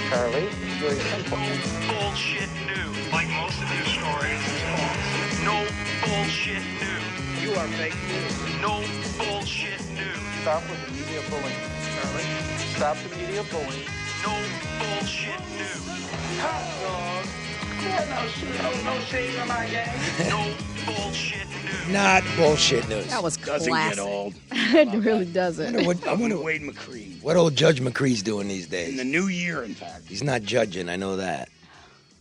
Charlie. It's very simple. Bullshit news. Like most of your stories, it's false. No bullshit news. You are fake news. No bullshit news. Stop with the media bullying, Charlie. Stop the media bullying. No bullshit news. Hot dog. Yeah, no shame on my game. No bullshit news. Not bullshit news. That was Doesn't classic. get old. It really doesn't. I wonder Wade McCree. what old Judge McCree's doing these days. In the new year, in fact. He's not judging, I know that.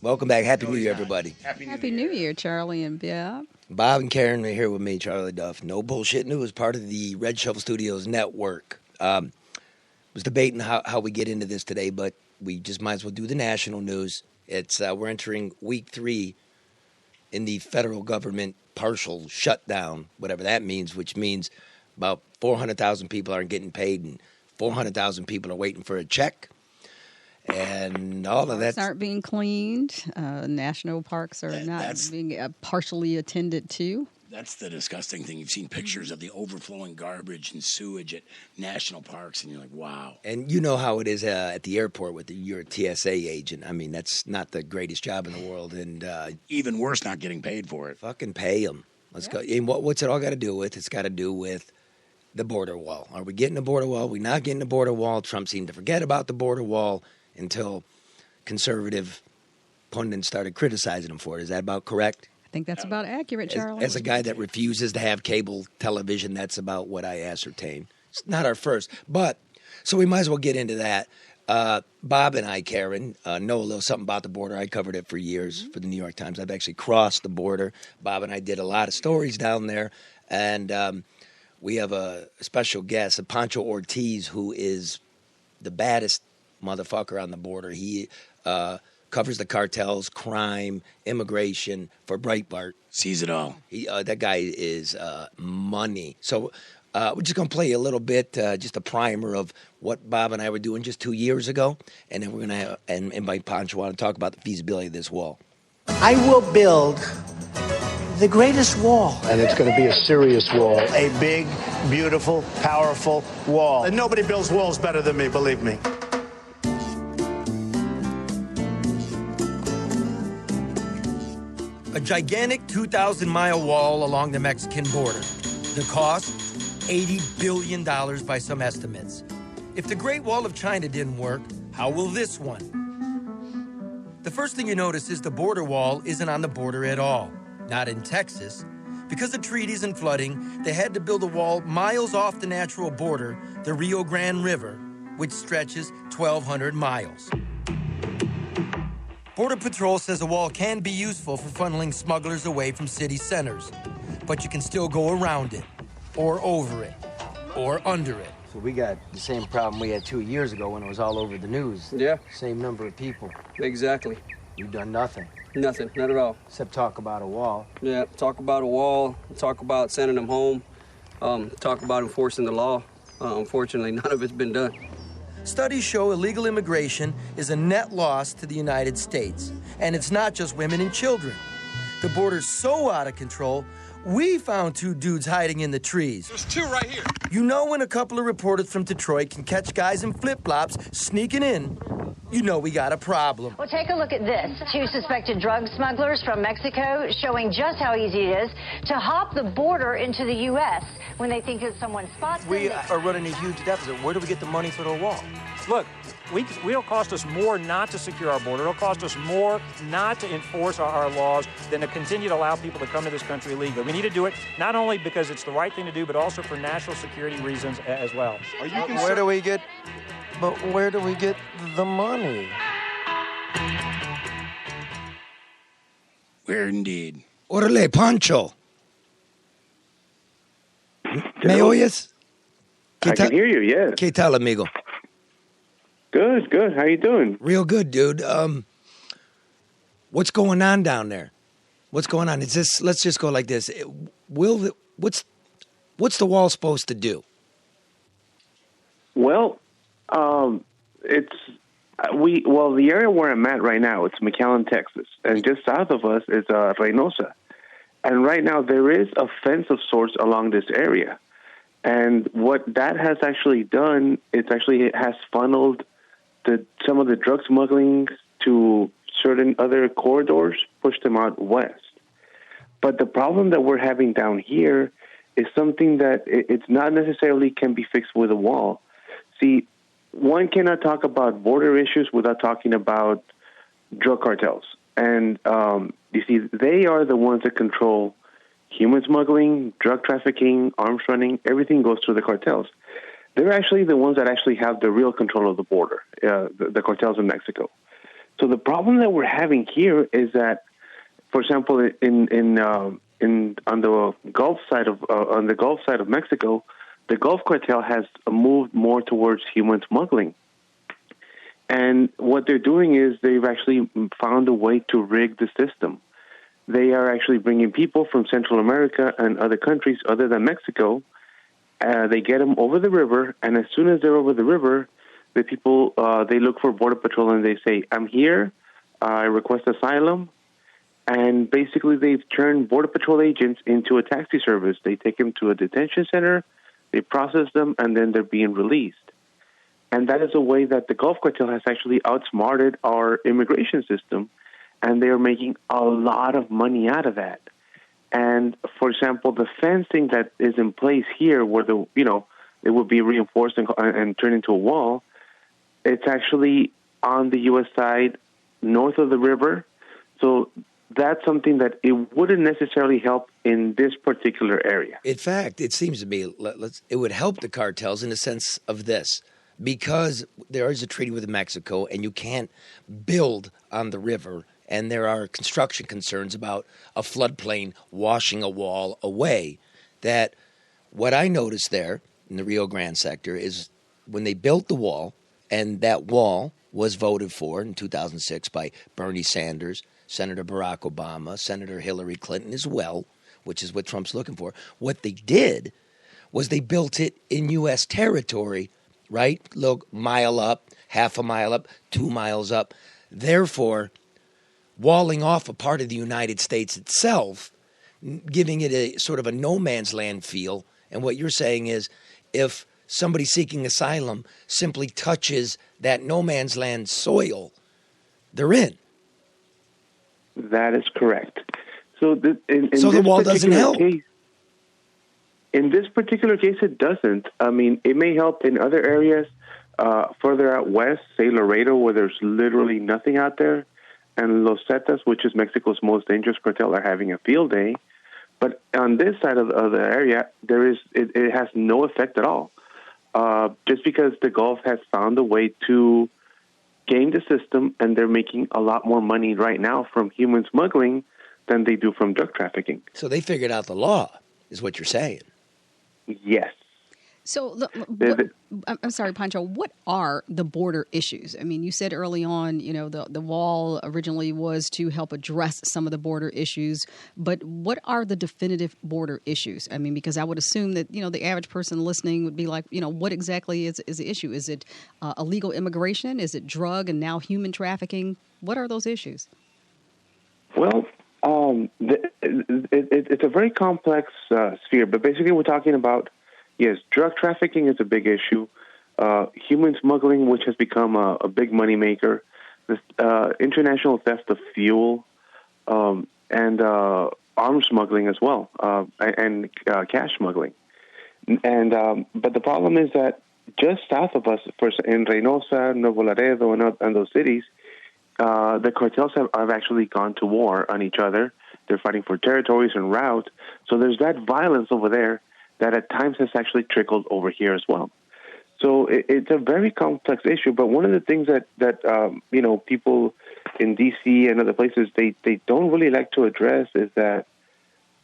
Welcome back. Happy New Year, everybody. Happy New Year, Charlie and Bill. Bob and Karen are here with me, Charlie LeDuff. No Bullshit News, part of the Red Shovel Studios network. Was debating how we get into this today, but we just might as well do the national news. It's we're entering week 3 in the federal government partial shutdown, whatever that means, which means about 400,000 people aren't getting paid and 400,000 people are waiting for a check. And all of that aren't being cleaned. National parks are not being partially attended to. That's the disgusting thing. You've seen pictures of the overflowing garbage and sewage at national parks, and you're like, wow. And you know how it is at the airport with you're a TSA agent. I mean, that's not the greatest job in the world. And even worse, not getting paid for it. Fucking pay them. Let's go. And what's it all got to do with? It's got to do with the border wall. Are we getting a border wall? Are we not getting a border wall? Trump seemed to forget about the border wall until conservative pundits started criticizing him for it. Is that about correct? I think that's about accurate, Charlie. As a guy that refuses to have cable television, that's about what I ascertain. It's not our first. But, so we might as well get into that. Bob and I, Karen, know a little something about the border. I covered it for years for the New York Times. I've actually crossed the border. Bob and I did a lot of stories down there. And we have a special guest, Pancho Ortiz, who is the baddest motherfucker on the border. He covers the cartels, crime, immigration for Breitbart. Sees it all. That guy is money. So we're just going to play a little bit, just a primer of what Bob and I were doing just 2 years ago. And then we're going to invite Pancho on to talk about the feasibility of this wall. I will build the greatest wall. And it's going to be a serious wall. A big, beautiful, powerful wall. And nobody builds walls better than me, believe me. A gigantic 2,000-mile wall along the Mexican border. The cost, $80 billion by some estimates. If the Great Wall of China didn't work, how will this one? The first thing you notice is the border wall isn't on the border at all. Not in Texas. Because of treaties and flooding, they had to build a wall miles off the natural border, the Rio Grande River, which stretches 1,200 miles. Border Patrol says a wall can be useful for funneling smugglers away from city centers, but you can still go around it, or over it, or under it. So we got the same problem we had 2 years ago when it was all over the news. Yeah. Same number of people. Exactly. You've done nothing. Nothing, not at all. Except talk about a wall. Yeah, talk about a wall, talk about sending them home, talk about enforcing the law. Unfortunately, none of it's been done. Studies show illegal immigration is a net loss to the United States. And it's not just women and children. The border's so out of control, we found 2 dudes hiding in the trees. There's 2 right here. You know when a couple of reporters from Detroit can catch guys in flip-flops sneaking in, you know we got a problem. Well, take a look at this. 2 suspected drug smugglers from Mexico showing just how easy it is to hop the border into the U.S. when they think that someone spots them. We are running a huge deficit. Where do we get the money for the wall? Look, it'll cost us more not to secure our border. It'll cost us more not to enforce our laws than to continue to allow people to come to this country illegally. We need to do it not only because it's the right thing to do, but also for national security reasons as well. Where do we get the money? Where indeed. Orale, Pancho. ¿Me oyes? I can hear you, yes. ¿Qué tal, amigo? Good, good. How you doing? Real good, dude. What's going on down there? What's going on? Let's just go like this. What's the wall supposed to do? Well, the area where I'm at right now, it's McAllen, Texas, and just south of us is Reynosa. And right now there is a fence of sorts along this area. And what that has actually done, it has funneled some of the drug smuggling to certain other corridors, pushed them out west. But the problem that we're having down here is something that it's not necessarily can be fixed with a wall. See, one cannot talk about border issues without talking about drug cartels. And you see, they are the ones that control human smuggling, drug trafficking, arms running. Everything goes through the cartels. They're actually the ones that actually have the real control of the border, the cartels in Mexico. So the problem that we're having here is that, for example, on the Gulf side of Mexico, the Gulf cartel has moved more towards human smuggling. And what they're doing is they've actually found a way to rig the system. They are actually bringing people from Central America and other countries other than Mexico. They get them over the river, and as soon as they're over the river, the people, they look for Border Patrol and they say, I'm here, I request asylum. And basically they've turned Border Patrol agents into a taxi service. They take them to a detention center, they process them, and then they're being released. And that is a way that the Gulf cartel has actually outsmarted our immigration system, and they are making a lot of money out of that. And, for example, the fencing that is in place here where it would be reinforced and turned into a wall, it's actually on the U.S. side north of the river. So that's something that it wouldn't necessarily help in this particular area. In fact, it seems to me it would help the cartels in the sense of this, because there is a treaty with Mexico and you can't build on the river, and there are construction concerns about a floodplain washing a wall away. That what I noticed there in the Rio Grande sector is when they built the wall, and that wall was voted for in 2006 by Bernie Sanders, Senator Barack Obama, Senator Hillary Clinton as well, which is what Trump's looking for. What they did was they built it in U.S. territory, right? Look, mile up, half a mile up, 2 miles up. Therefore, walling off a part of the United States itself, giving it a sort of a no man's land feel. And what you're saying is if somebody seeking asylum simply touches that no man's land soil, they're in. That is correct. So so the wall doesn't help. In this particular case, it doesn't. I mean, it may help in other areas further out west, say Laredo, where there's literally nothing out there, and Los Zetas, which is Mexico's most dangerous cartel, are having a field day. But on this side of the area, it has no effect at all. Just because the Gulf has found a way to game the system, and they're making a lot more money right now from human smuggling than they do from drug trafficking. So they figured out the law, is what you're saying. Yes. So, I'm sorry, Pancho, what are the border issues? I mean, you said early on, the wall originally was to help address some of the border issues, but what are the definitive border issues? I mean, because I would assume that, the average person listening would be like, what exactly is the issue? Is it illegal immigration? Is it drug and now human trafficking? What are those issues? Well, it's a very complex sphere, but basically we're talking about, yes, drug trafficking is a big issue. Human smuggling, which has become a big moneymaker. This international theft of fuel, and arms smuggling as well, and cash smuggling. And but the problem is that just south of us, in Reynosa, Nuevo Laredo, and those cities, the cartels have actually gone to war on each other. They're fighting for territories and routes. So there's that violence over there that at times has actually trickled over here as well. So it's a very complex issue. But one of the things that people in D.C. and other places, they don't really like to address is that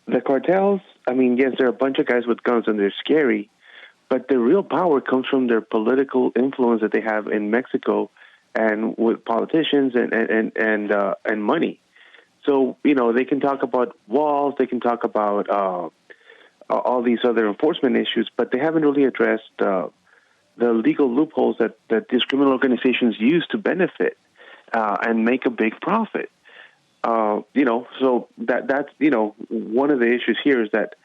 the cartels, I mean, yes, they're a bunch of guys with guns and they're scary, but the real power comes from their political influence that they have in Mexico and with politicians and money. So, they can talk about walls, they can talk about all these other enforcement issues, but they haven't really addressed the legal loopholes that these criminal organizations use to benefit and make a big profit. So that's one of the issues here is that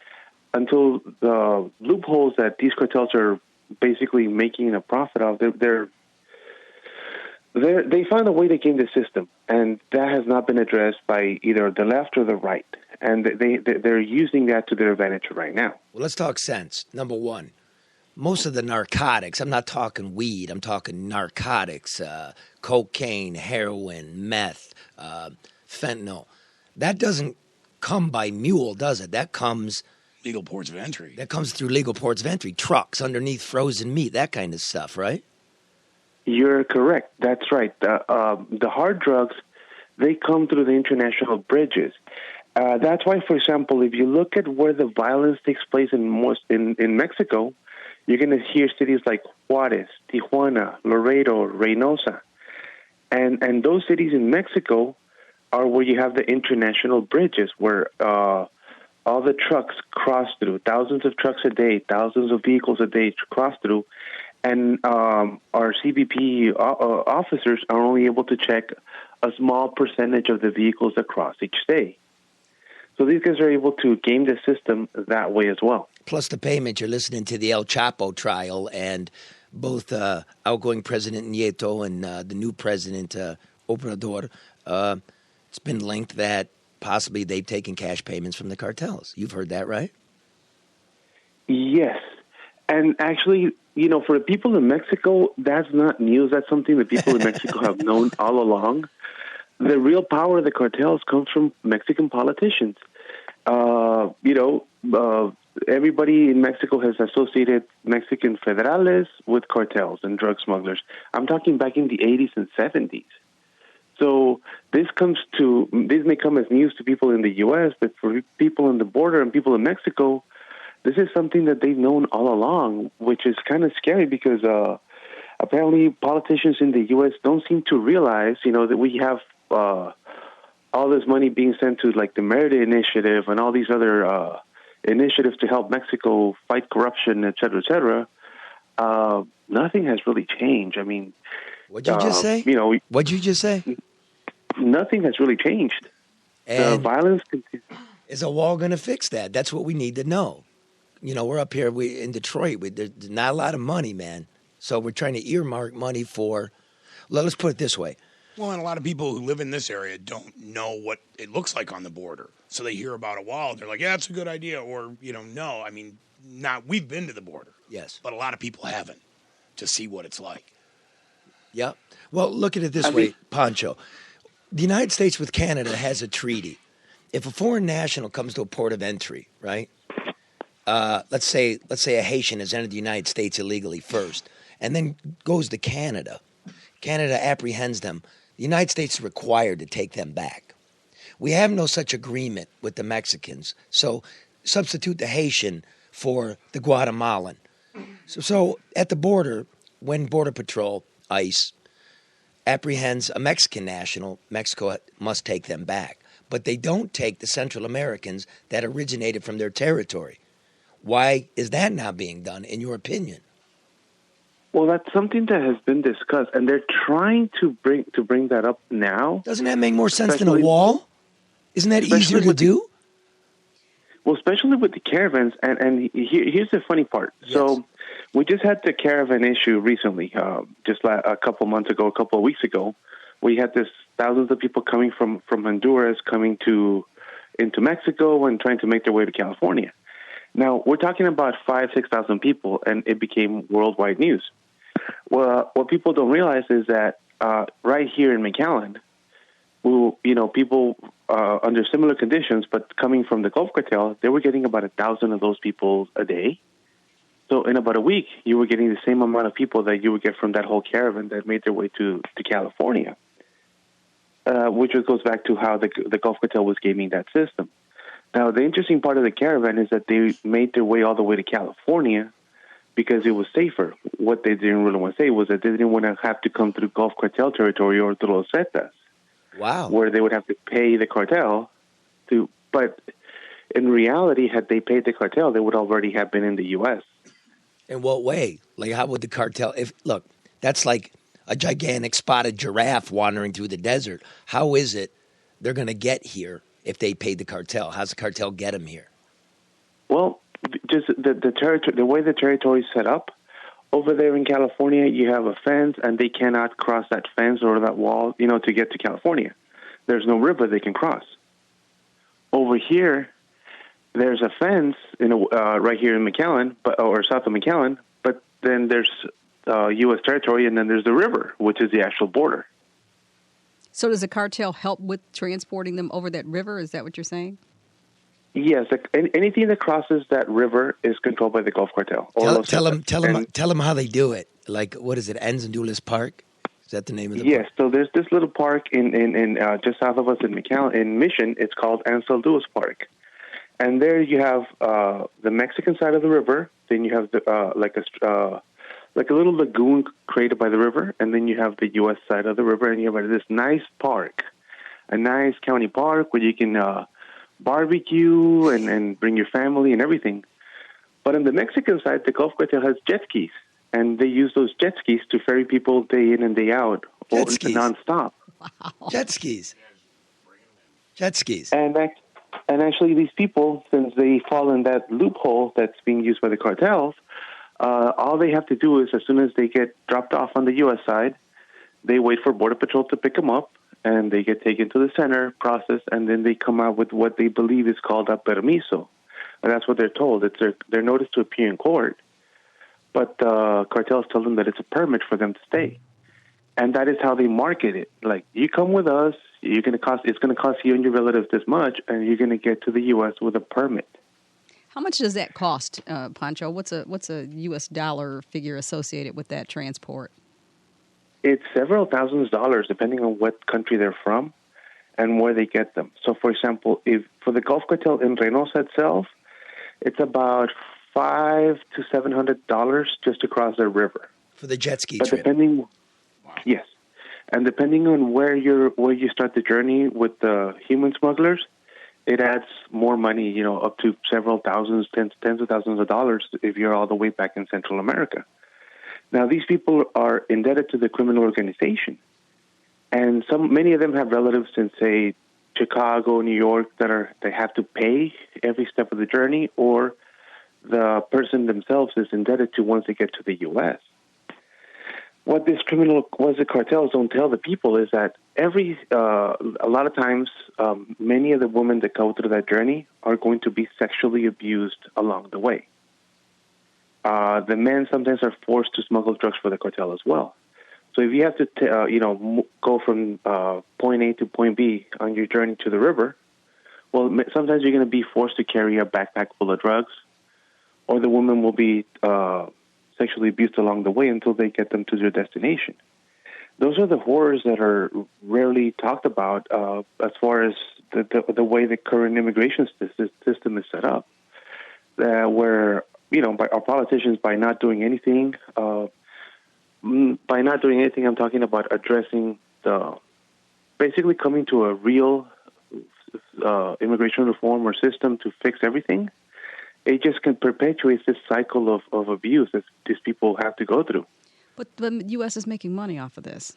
until the loopholes that these cartels are basically making a profit of, They found a way to game the system, and that has not been addressed by either the left or the right. And they're using that to their advantage right now. Well, let's talk sense. Number one, most of the narcotics, I'm not talking weed, I'm talking narcotics, cocaine, heroin, meth, fentanyl. That doesn't come by mule, does it? That comes... legal ports of entry. That comes through legal ports of entry, trucks underneath frozen meat, that kind of stuff, right? You're correct. That's right. The hard drugs, they come through the international bridges. That's why, for example, if you look at where the violence takes place in Mexico, you're going to hear cities like Juarez, Tijuana, Laredo, Reynosa. And those cities in Mexico are where you have the international bridges where all the trucks cross through. Thousands of trucks a day, thousands of vehicles a day cross through. And our CBP officers are only able to check a small percentage of the vehicles that cross each day. So these guys are able to game the system that way as well. Plus the payment. You're listening to the El Chapo trial, and both outgoing President Nieto and the new President Obrador, it's been linked that possibly they've taken cash payments from the cartels. You've heard that, right? Yes. And actually, you know, for the people in Mexico, that's not news. That's something that people in Mexico have known all along. The real power of the cartels comes from Mexican politicians. Everybody in Mexico has associated Mexican federales with cartels and drug smugglers. I'm talking back in the 80s and 70s. So this may come as news to people in the U.S., but for people on the border and people in Mexico, this is something that they've known all along, which is kind of scary because apparently politicians in the U.S. don't seem to realize, that we have all this money being sent to like the Merit Initiative and all these other initiatives to help Mexico fight corruption, et cetera, nothing has really changed. I mean, what'd you just say? What'd you just say? Nothing has really changed. And the violence continues. Is a wall going to fix that? That's what we need to know. We're up here in Detroit. There's not a lot of money, man. So we're trying to earmark money for, let's put it this way. Well, and a lot of people who live in this area don't know what it looks like on the border. So they hear about a wall. They're like, yeah, that's a good idea. Or, no. I mean, we've been to the border. Yes. But a lot of people haven't to see what it's like. Yep. Well, look at it this way, Pancho. The United States with Canada has a treaty. If a foreign national comes to a port of entry, right? Let's say a Haitian has entered the United States illegally first and then goes to Canada. Canada apprehends them. The United States is required to take them back. We have no such agreement with the Mexicans, so substitute the Haitian for the Guatemalan. So at the border, when Border Patrol, ICE, apprehends a Mexican national, Mexico must take them back. But they don't take the Central Americans that originated from their territory. Why is that not being done, in your opinion? Well, that's something that has been discussed, and they're trying to bring that up now. Doesn't that make more sense than a wall? Isn't that easier to do? Well, especially with the caravans, and here's the funny part. Yes. So we just had the caravan issue recently, just a couple months ago, a couple of weeks ago. We had thousands of people coming from Honduras coming into Mexico and trying to make their way to California. Now, we're talking about 5,000-6,000 people, and it became worldwide news. Well, what people don't realize is that right here in McAllen, people under similar conditions, but coming from the Gulf Cartel, they were getting about 1,000 of those people a day. So in about a week, you were getting the same amount of people that you would get from that whole caravan that made their way to California, which goes back to how the Gulf Cartel was gaming that system. Now, the interesting part of the caravan is that they made their way all the way to California because it was safer. What they didn't really want to say was that they didn't want to have to come through Gulf Cartel territory or through Los Zetas. Wow. Where they would have to pay the cartel to. But in reality, had they paid the cartel, they would already have been in the U.S. In what way? Like, how would the cartel... Look, that's like a gigantic spotted giraffe wandering through the desert. How is it they're going to get here if they paid the cartel? How's the cartel get them here? Well, just the territory, the way the territory is set up, Over there in California, you have a fence, and they cannot cross that fence or that wall, to get to California. There's no river they can cross. Over here, there's a fence right here in McAllen, or south of McAllen, but then there's U.S. territory, and then there's the river, which is the actual border. So does the cartel help with transporting them over that river? Is that what you're saying? Yes, anything that crosses that river is controlled by the Gulf Cartel. Tell them how they do it. Like, what is it, Anzandulas Park? Is that the name of the park? Yes, so there's this little park in just south of us in McAllen, in Mission. It's called Anzandulas Park. And there you have the Mexican side of the river. Then you have like a little lagoon created by the river. And then you have the U.S. side of the river. And you have this nice park, a nice county park where you can barbecue and bring your family and everything. But on the Mexican side, the Gulf Cartel has jet skis. And they use those jet skis to ferry people day in and day out, or nonstop. Wow. Jet skis. And actually, these people, since they fall in that loophole that's being used by the cartels, all they have to do is, as soon as they get dropped off on the U.S. side, they wait for Border Patrol to pick them up, and they get taken to the center, processed, and then they come out with what they believe is called a permiso. And that's what they're told. It's their notice to appear in court. But cartels tell them that it's a permit for them to stay. And that is how they market it. Like, you come with us, it's going to cost you and your relatives this much, and you're going to get to the U.S. with a permit. How much does that cost, Pancho? What's a U.S. dollar figure associated with that transport? It's several thousands of dollars, depending on what country they're from and where they get them. So, for example, if for the Gulf Cartel in Reynosa itself, it's about $500 to $700 just to cross the river for the jet ski trip. Yes, and depending on where you start the journey with the human smugglers, it adds more money. Up to several thousands, tens of thousands of dollars if you're all the way back in Central America. Now, these people are indebted to the criminal organization, and many of them have relatives in, say, Chicago, New York, they have to pay every step of the journey, or the person themselves is indebted to once they get to the U.S. What the cartels don't tell the people is that a lot of times, many of the women that go through that journey are going to be sexually abused along the way. The men sometimes are forced to smuggle drugs for the cartel as well. So if you have to, go from point A to point B on your journey to the river, well, sometimes you're going to be forced to carry a backpack full of drugs, or the woman will be sexually abused along the way until they get them to their destination. Those are the horrors that are rarely talked about as far as the way the current immigration system is set up, where, by our politicians, by not doing anything, I'm talking about addressing basically coming to a real immigration reform or system to fix everything. It just can perpetuate this cycle of abuse that these people have to go through. But the U.S. is making money off of this.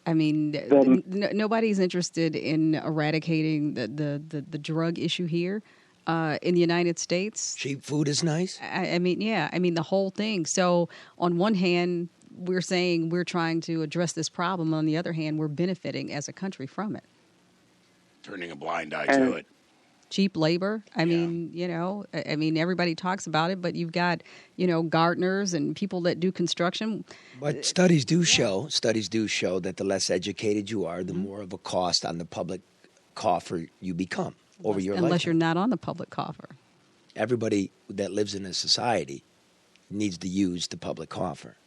I mean, nobody's interested in eradicating the drug issue here in the United States. Cheap food is nice. I mean, the whole thing. So on one hand, we're saying we're trying to address this problem. On the other hand, we're benefiting as a country from it. Turning a blind eye to it. Cheap labor. I mean, everybody talks about it, but you've got, gardeners and people that do construction. But studies do show that the less educated you are, the more of a cost on the public coffer you become over your life. Unless you're not on the public coffer. Everybody that lives in a society needs to use the public coffer.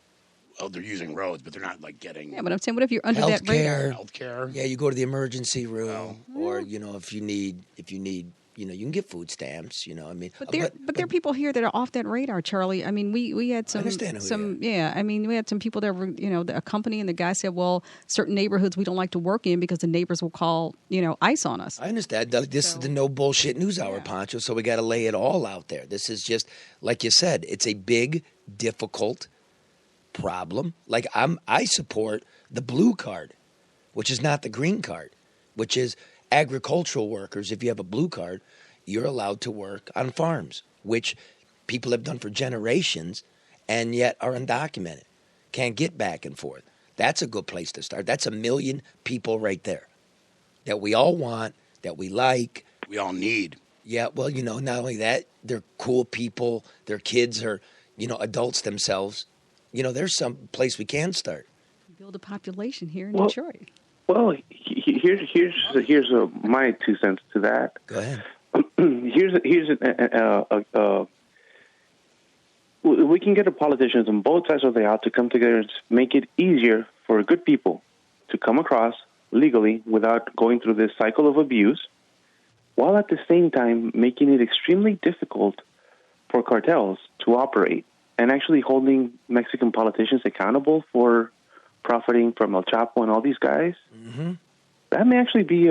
Well, they're using roads, but they're not getting. Yeah, but I'm saying, what if you're under that radar? Healthcare. Yeah, you go to the emergency room, or if you need, you can get food stamps. But there are people here that are off that radar, Charlie. I mean, we had some. I understand we had some people that were, a company, and the guy said, well, certain neighborhoods we don't like to work in because the neighbors will call, ICE on us. I understand. This is the no bullshit news hour, Pancho. So we got to lay it all out there. This is just like you said. It's a big, difficult problem. I support the blue card, which is not the green card, which is agricultural workers. If you have a blue card, you're allowed to work on farms, which people have done for generations, and yet are undocumented, can't get back and forth. That's a good place to start. That's 1 million people right there that we all want, that we like. We all need. Yeah, well, not only that, they're cool people. Their kids are, adults themselves. There's some place we can start. Build a population here in Detroit. Well, here's my 2 cents to that. Go ahead. We can get the politicians on both sides of the aisle to come together and make it easier for good people to come across legally without going through this cycle of abuse, while at the same time making it extremely difficult for cartels to operate and actually holding Mexican politicians accountable for profiting from El Chapo and all these guys. Mm-hmm. That may actually be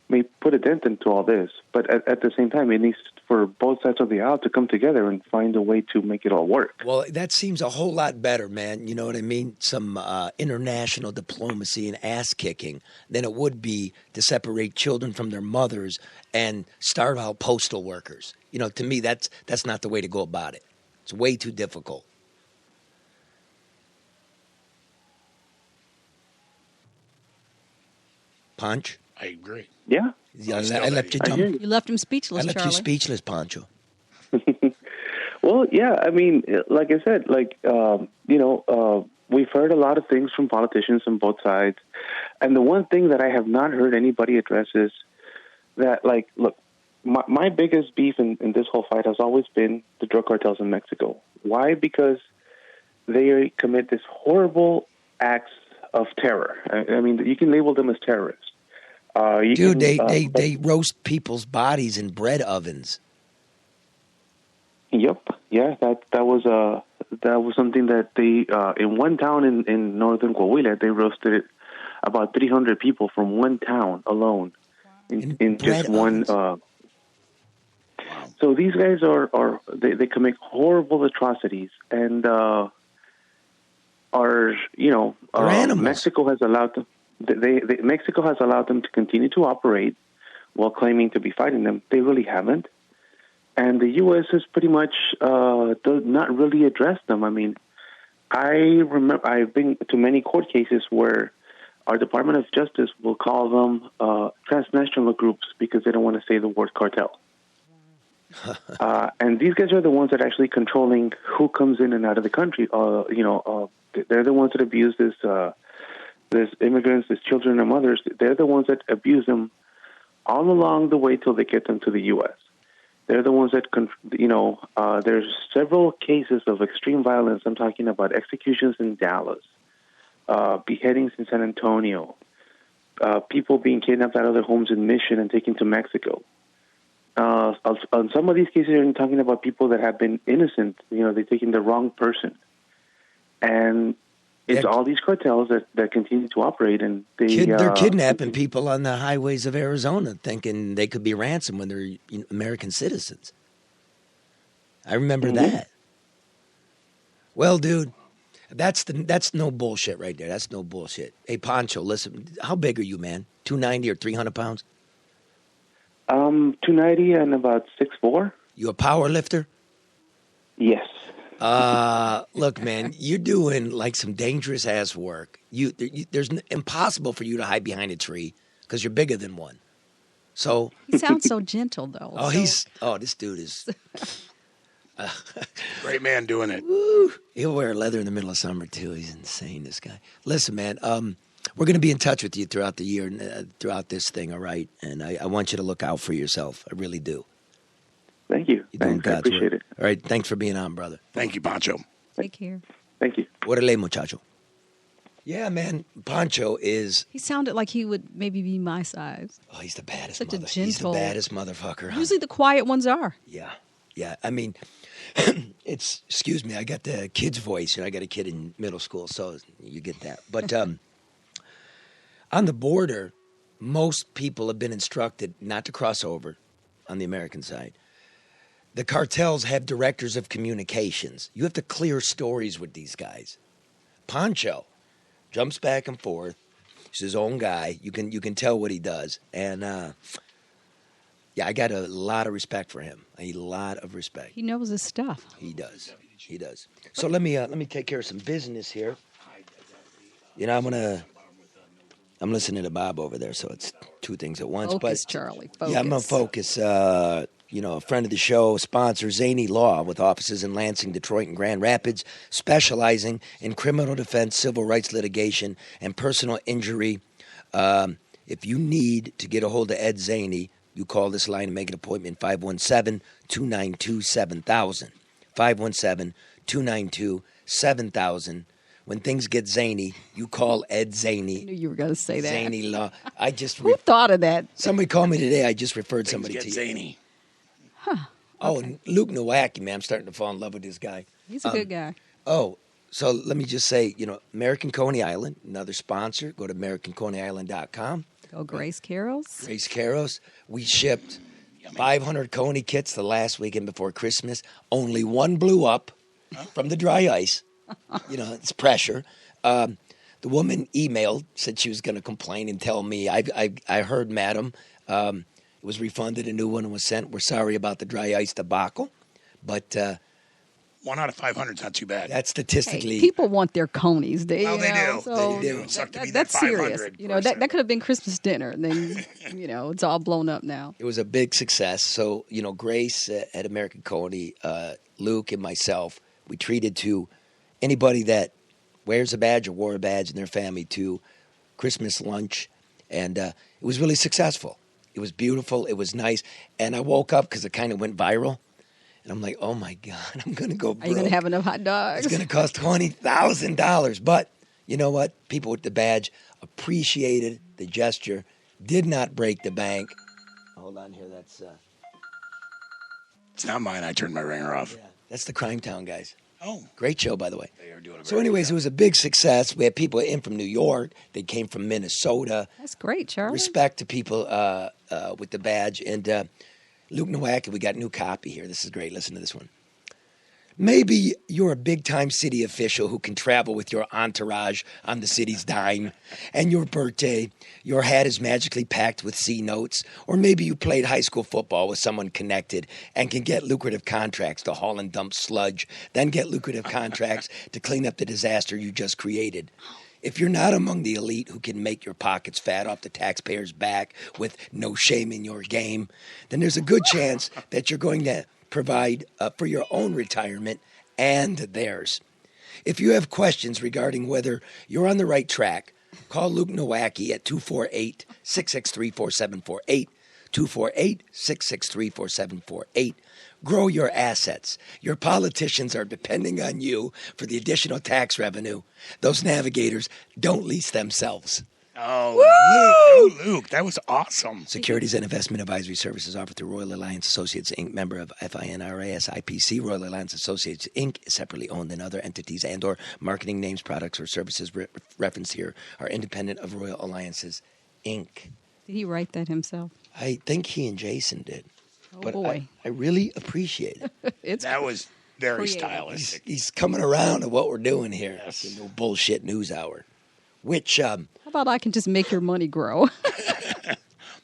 may put a dent into all this. But at the same time, it needs for both sides of the aisle to come together and find a way to make it all work. Well, that seems a whole lot better, man. You know what I mean? Some international diplomacy and ass-kicking than it would be to separate children from their mothers and starve out postal workers. To me, that's not the way to go about it. It's way too difficult. Punch? I agree. Yeah. I left you dumb. You left him speechless, I left Charlie. you speechless, Pancho. Well, yeah, I mean, like I said, we've heard a lot of things from politicians on both sides. And the one thing that I have not heard anybody address is that, look, my biggest beef in this whole fight has always been the drug cartels in Mexico. Why? Because they commit this horrible acts of terror. I mean, you can label them as terrorists. They roast people's bodies in bread ovens. Yep. Yeah, that was something that they in one town in northern Coahuila, they roasted about 300 people from one town alone in just one. So these guys they commit horrible atrocities and Mexico has allowed them. Mexico has allowed them to continue to operate while claiming to be fighting them. They really haven't. And the U.S. has pretty much does not really address them. I mean, I remember I've been to many court cases where our Department of Justice will call them transnational groups because they don't want to say the word cartel. And these guys are the ones that are actually controlling who comes in and out of the country. They're the ones that abuse this immigrants, these children and mothers. They're the ones that abuse them all along the way till they get them to the U.S. They're the ones that, there's several cases of extreme violence. I'm talking about executions in Dallas, beheadings in San Antonio, people being kidnapped out of their homes in Mission and taken to Mexico. On some of these cases, you're talking about people that have been innocent. They're taking the wrong person. And it's all these cartels that continue to operate, and they're kidnapping people on the highways of Arizona, thinking they could be ransomed when they're American citizens. I remember that. Well, dude, that's no bullshit right there. That's no bullshit. Hey, Pancho, listen, how big are you, man? 290 or 300 pounds? 290 and about 6'4". You a power lifter? Yes. Look, man, you're doing like some dangerous ass work. There's impossible for you to hide behind a tree because you're bigger than one. So he sounds so gentle, though. This dude is great man doing it. Woo. He'll wear leather in the middle of summer too. He's insane, this guy. Listen, man, we're going to be in touch with you throughout the year and throughout this thing, all right? And I want you to look out for yourself. I really do. Thank you. Thanks. I appreciate it. All right. Thanks for being on, brother. Thank you, Pancho. Take care. Thank you. Orale, muchacho. Yeah, man. Pancho is... He sounded like he would maybe be my size. Oh, he's the baddest Such a gentle... He's the baddest motherfucker. Usually the quiet ones are. Yeah. Yeah. I mean, excuse me, I got the kid's voice. I got a kid in middle school, so you get that. But on the border, most people have been instructed not to cross over on the American side. The cartels have directors of communications. You have to clear stories with these guys. Pancho jumps back and forth. He's his own guy. You can tell what he does. And, I got a lot of respect for him. A lot of respect. He knows his stuff. He does. He does. So let me take care of some business here. You know, I'm listening to Bob over there, so it's two things at once. Focus, Charlie. Focus. Yeah, I'm gonna focus. You know, a friend of the show, sponsor Zaney Law, with offices in Lansing, Detroit, and Grand Rapids, specializing in criminal defense, civil rights litigation, and personal injury. If you need to get a hold of Ed Zaney, you call this line and make an appointment, 517-292-7000. 517-292-7000. When things get zany, you call Ed Zaney. I knew you were going to say that. Zaney Law. Who thought of that? Somebody called me today. I just referred somebody to you. Zany. Huh. Oh, and Luke Nowacki, man. I'm starting to fall in love with this guy. He's a good guy. Oh, so let me just say, you know, American Coney Island, another sponsor. Go to AmericanConeyIsland.com. Go Grace Carol's. Grace Carol's. We shipped 500 Coney kits the last weekend before Christmas. Only one blew up from the dry ice. You know, it's pressure. The woman emailed, said she was going to complain and tell me. I heard, madam, it was refunded. A new one was sent. We're sorry about the dry ice debacle. But 1 out of 500 is not too bad. That's statistically. Hey, people want their conies. They do. So they do. It sucked to be that's serious. You know, that could have been Christmas dinner. And then, you know, it's all blown up now. It was a big success. So, you know, Grace at American Coney, Luke and myself, we treated to anybody that wears a badge or wore a badge in their family to Christmas lunch. And it was really successful. It was beautiful. It was nice. And I woke up because it kind of went viral. And I'm like, oh, my God, I'm going to go broke. Are you going to have enough hot dogs? It's going to cost $20,000. But you know what? People with the badge appreciated the gesture, did not break the bank. Hold on here. That's it's not mine. I turned my ringer off. Yeah, that's the Crime Town guys. Oh. Great show, by the way. They are doing a So anyways, it was a big success. We had people in from New York. They came from Minnesota. That's great, Charlie. Respect to people with the badge. And Luke Nowacki, we got a new copy here. This is great. Listen to this one. Maybe you're a big-time city official who can travel with your entourage on the city's dime, and your birthday, your hat is magically packed with C notes, or maybe you played high school football with someone connected and can get lucrative contracts to haul and dump sludge, then get lucrative contracts to clean up the disaster you just created. If you're not among the elite who can make your pockets fat off the taxpayer's back with no shame in your game, then there's a good chance that you're going to provide for your own retirement and theirs. If you have questions regarding whether you're on the right track, call Luke Nowacki at 248-663-4748, 248-663-4748. Grow your assets. Your politicians are depending on you for the additional tax revenue. Those navigators don't lease themselves. Oh, Luke, that was awesome. Securities and investment advisory services offered through Royal Alliance Associates, Inc., member of FINRA SIPC. Royal Alliance Associates, Inc. is separately owned than other entities and or marketing names, products, or services referenced here are independent of Royal Alliances, Inc. Did he write that himself? I think he and Jason did. Oh, but boy. I really appreciate it. That was very creative. stylish. He's coming around to what we're doing here. Yes. It's a no bullshit news hour. Which, how about I can just make your money grow?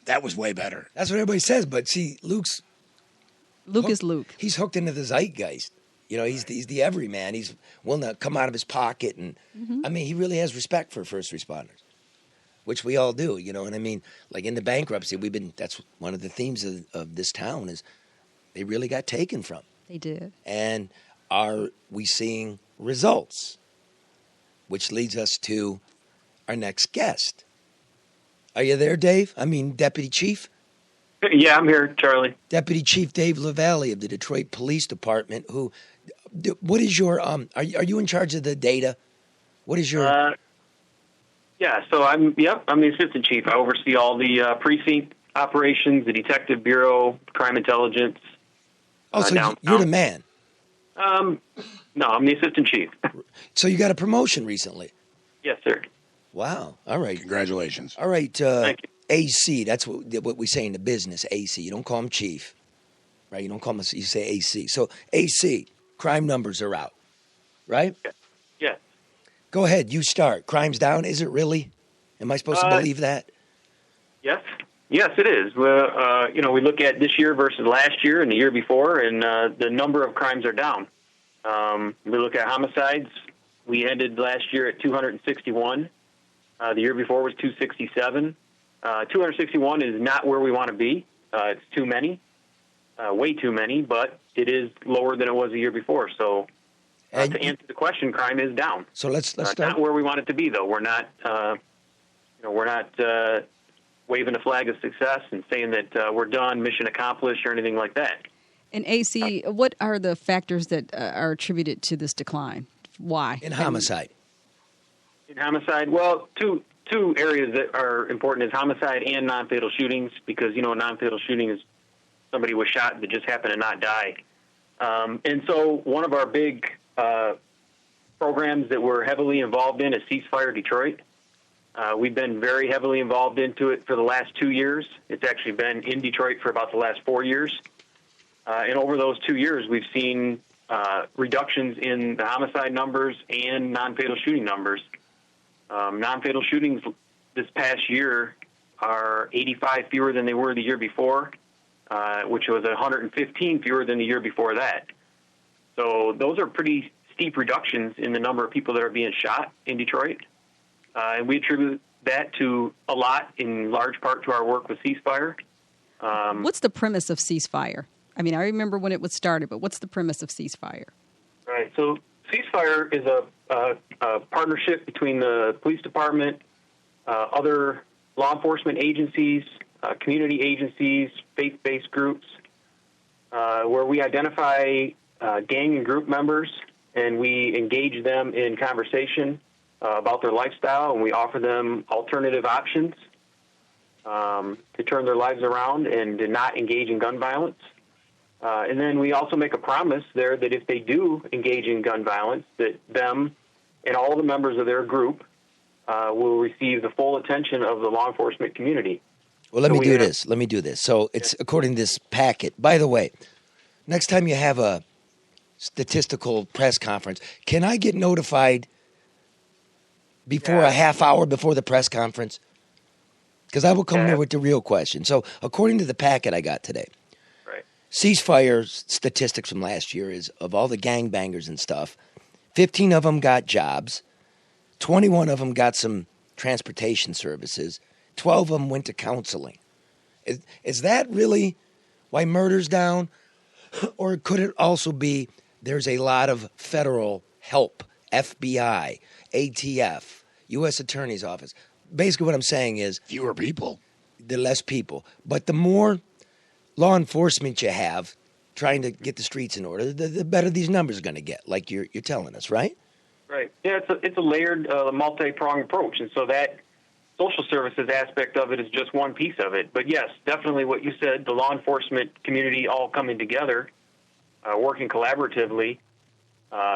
That was way better. That's what everybody says. But see, Luke is Luke. He's hooked into the zeitgeist. You know, he's the everyman. He's willing to come out of his pocket. And, I mean, he really has respect for first responders, which we all do. You know what I mean? Like in the bankruptcy, that's one of the themes of this town is they really got taken from. They did. And are we seeing results? Which leads us to our next guest. Are you there, Dave? I mean, Deputy Chief? Yeah, I'm here, Charlie. Deputy Chief Dave LaValle of the Detroit Police Department. What is your, are you in charge of the data? What is your... Yeah, so I'm the assistant chief. I oversee all the precinct operations, the detective bureau, crime intelligence. Oh, so you're the man. No, I'm the assistant chief. So you got a promotion recently? Yes, sir. Wow. All right. Congratulations. All right. Thank you. AC. That's what we say in the business. AC. You don't call him chief, right? You don't call him. You say AC. So AC. Crime numbers are out, right? Yeah. Go ahead. You start. Crime's down. Is it really? Am I supposed to believe that? Yes. Yes, it is. We look at this year versus last year and the year before, and the number of crimes are down. We look at homicides. We ended last year at 261. The year before was 267. 261 is not where we want to be. It's too many, way too many, but it is lower than it was the year before. So to answer the question, crime is down. So let's start. Not where we want it to be, though. We're not, we're not waving a flag of success and saying that we're done, mission accomplished, or anything like that. And AC, what are the factors that are attributed to this decline? Why? In homicide. In homicide, well, two areas that are important is homicide and non-fatal shootings, because, non-fatal shooting is somebody was shot that just happened to not die. And so one of our big programs that we're heavily involved in is Ceasefire Detroit. We've been very heavily involved into it for the last 2 years. It's actually been in Detroit for about the last 4 years. And over those 2 years, we've seen reductions in the homicide numbers and non-fatal shooting numbers. Non-fatal shootings this past year are 85 fewer than they were the year before, which was 115 fewer than the year before that. So those are pretty steep reductions in the number of people that are being shot in Detroit. And we attribute that to a lot, in large part, to our work with Ceasefire. What's the premise of Ceasefire? I mean, I remember when it was started, but what's the premise of Ceasefire? Right. So Ceasefire is a partnership between the police department, other law enforcement agencies, community agencies, faith-based groups, where we identify gang and group members, and we engage them in conversation about their lifestyle, and we offer them alternative options to turn their lives around and to not engage in gun violence. And then we also make a promise there that if they do engage in gun violence, that them and all the members of their group will receive the full attention of the law enforcement community. Well, let me do this. So it's according to this packet. By the way, next time you have a statistical press conference, can I get notified before a half hour before the press conference? Because I will come here with the real question. So according to the packet I got today, Ceasefire statistics from last year is of all the gangbangers and stuff, 15 of them got jobs, 21 of them got some transportation services, 12 of them went to counseling. Is that really why murder's down? Or could it also be there's a lot of federal help, FBI, ATF, U.S. Attorney's Office? Basically what I'm saying is fewer people. The less people. But the more law enforcement you have trying to get the streets in order, the better these numbers are going to get, like you're telling us, right? Right. Yeah, it's a layered, multi-pronged approach, and so that social services aspect of it is just one piece of it. But yes, definitely what you said, the law enforcement community all coming together, working collaboratively,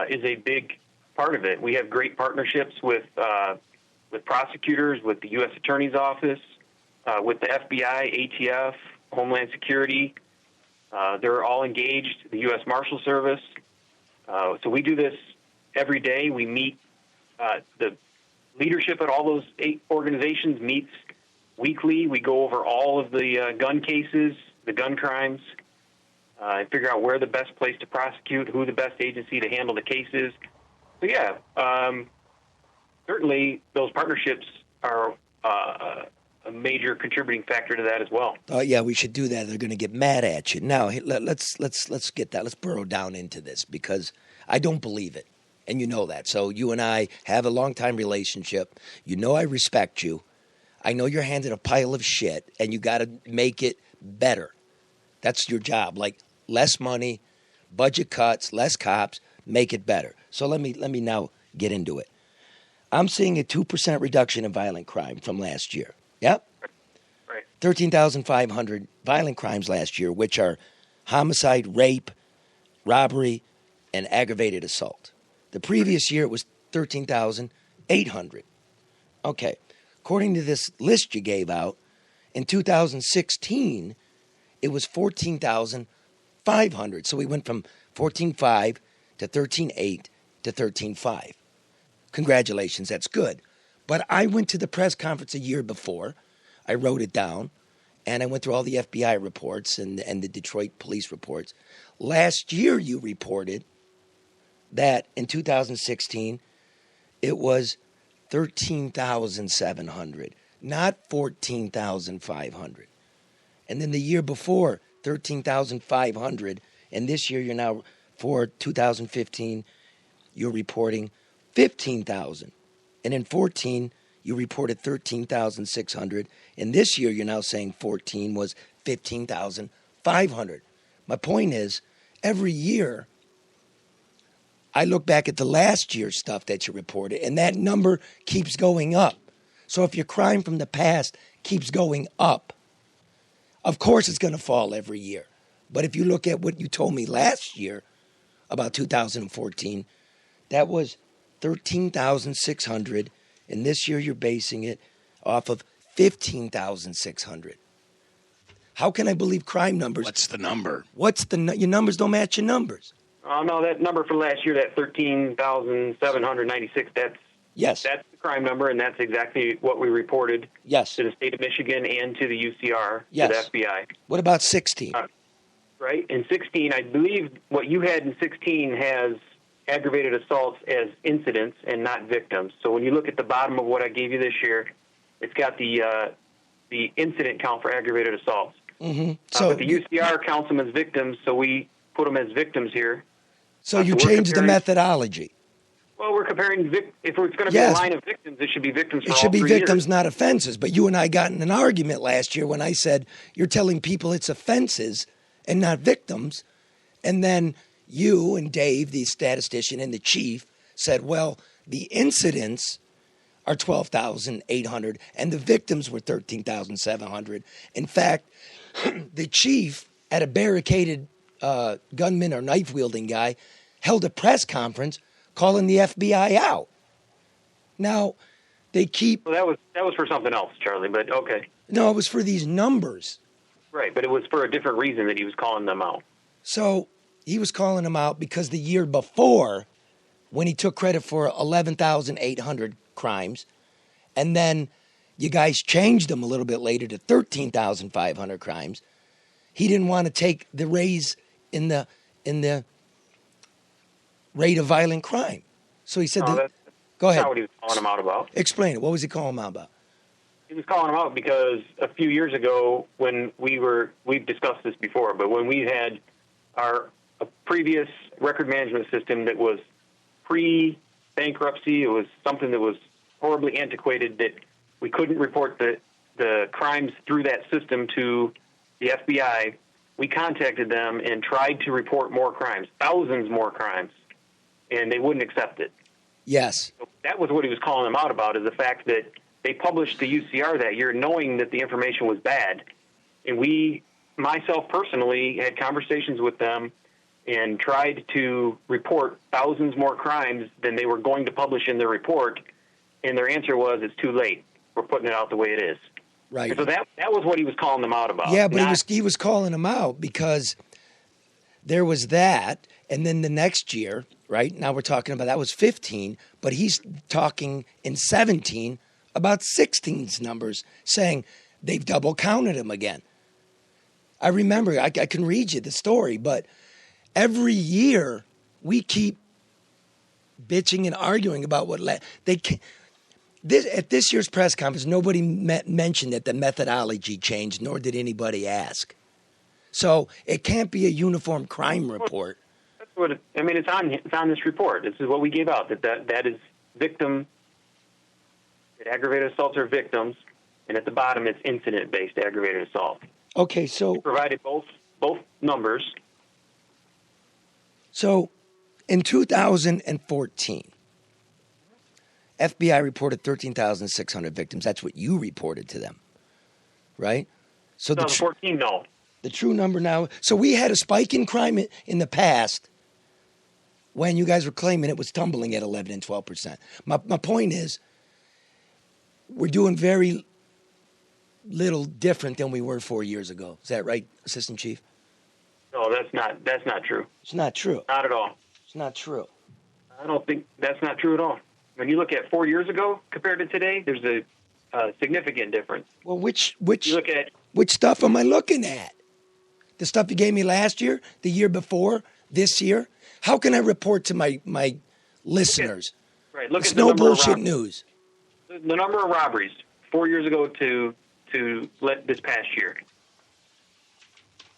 is a big part of it. We have great partnerships with prosecutors, with the U.S. Attorney's Office, with the FBI, ATF, Homeland Security. They're all engaged, the U.S. Marshal Service. So we do this every day. We meet, the leadership at all those 8 organizations meets weekly. We go over all of the gun cases, the gun crimes, and figure out where the best place to prosecute, who the best agency to handle the cases. So yeah, certainly those partnerships are a major contributing factor to that as well. Oh yeah, we should do that. They're going to get mad at you. Now let's get that. Let's burrow down into this, because I don't believe it, and you know that. So you and I have a long-time relationship. You know I respect you. I know you're handed a pile of shit, and you got to make it better. That's your job. Like less money, budget cuts, less cops, make it better. So let me now get into it. I'm seeing a 2% reduction in violent crime from last year. Yep. Right. 13,500 violent crimes last year, which are homicide, rape, robbery, and aggravated assault. The previous year, it was 13,800. Okay. According to this list you gave out, in 2016, it was 14,500. So we went from 14,500 to 13,800 to 13,500. Congratulations, that's good. But I went to the press conference a year before. I wrote it down, and I went through all the FBI reports and the Detroit police reports. Last year, you reported that in 2016 it was 13,700, not 14,500. And then the year before, 13,500. And this year, you're now, for 2015, you're reporting 15,000. And in 14, you reported 13,600. And this year, you're now saying 14 was 15,500. My point is, every year, I look back at the last year's stuff that you reported, and that number keeps going up. So if your crime from the past keeps going up, of course it's going to fall every year. But if you look at what you told me last year about 2014, that was 13,600, and this year you're basing it off of 15,600. How can I believe crime numbers? What's the number? Your numbers don't match your numbers. Oh, no, that number for last year, that 13,796, Yes. That's the crime number, and that's exactly what we reported Yes. to the state of Michigan and to the UCR, Yes. to the FBI. What about 16? Right? In 16, I believe what you had in 16 has aggravated assaults as incidents and not victims. So when you look at the bottom of what I gave you this year, it's got the incident count for aggravated assaults. Mm-hmm. But the UCR counts them as victims, so we put them as victims here. So you changed the methodology. Well, we're comparing, if it's going to be a line of victims, it should be victims for all 3 years. It should be victims, not offenses. But you and I got in an argument last year when I said, you're telling people it's offenses and not victims. And then you and Dave, the statistician, and the chief said, well, the incidents are 12,800 and the victims were 13,700. In fact, the chief at a barricaded gunman or knife-wielding guy held a press conference calling the FBI out. Now, they keep... Well, that was for something else, Charlie, but okay. No, it was for these numbers. Right, but it was for a different reason that he was calling them out. So he was calling them out because the year before, when he took credit for 11,800 crimes, and then you guys changed them a little bit later to 13,500 crimes, he didn't want to take the raise in the rate of violent crime. So he said, go ahead. That's not what he was calling them out about. Explain it. What was he calling them out about? He was calling them out because a few years ago when we've discussed this before, but when we had a previous record management system that was pre-bankruptcy, it was something that was horribly antiquated that we couldn't report the crimes through that system to the FBI. We contacted them and tried to report more crimes, thousands more crimes, and they wouldn't accept it. Yes. So that was what he was calling them out about, is the fact that they published the UCR that year knowing that the information was bad. And myself personally, had conversations with them and tried to report thousands more crimes than they were going to publish in their report. And their answer was, it's too late. We're putting it out the way it is. Right. And so that was what he was calling them out about. Yeah, but he was calling them out because there was that, and then the next year, right, now we're talking about, that was 15, but he's talking in 17 about 16's numbers, saying they've double counted him again. I remember, I can read you the story, but every year we keep bitching and arguing about what they can. At this year's press conference, nobody mentioned that the methodology changed, nor did anybody ask. So it can't be a uniform crime report. That's what it's on this report. This is what we gave out, that is victim. That aggravated assaults are victims, and at the bottom it's incident-based aggravated assault. Okay, so we provided both numbers. So in 2014. FBI reported 13,600 victims. That's what you reported to them, right? So 2014, no. The true number now. So we had a spike in crime in the past when you guys were claiming it was tumbling at 11 and 12%. My point is, we're doing very little different than we were 4 years ago. Is that right, Assistant Chief? No, that's not true. It's not true. Not at all. It's not true. I don't think that's not true at all. When you look at 4 years ago compared to today, there's a significant difference. Well, which stuff am I looking at? The stuff you gave me last year, the year before, this year? How can I report to my listeners? Look It's at the no number of bullshit robberies. news. The number of robberies 4 years ago to this past year.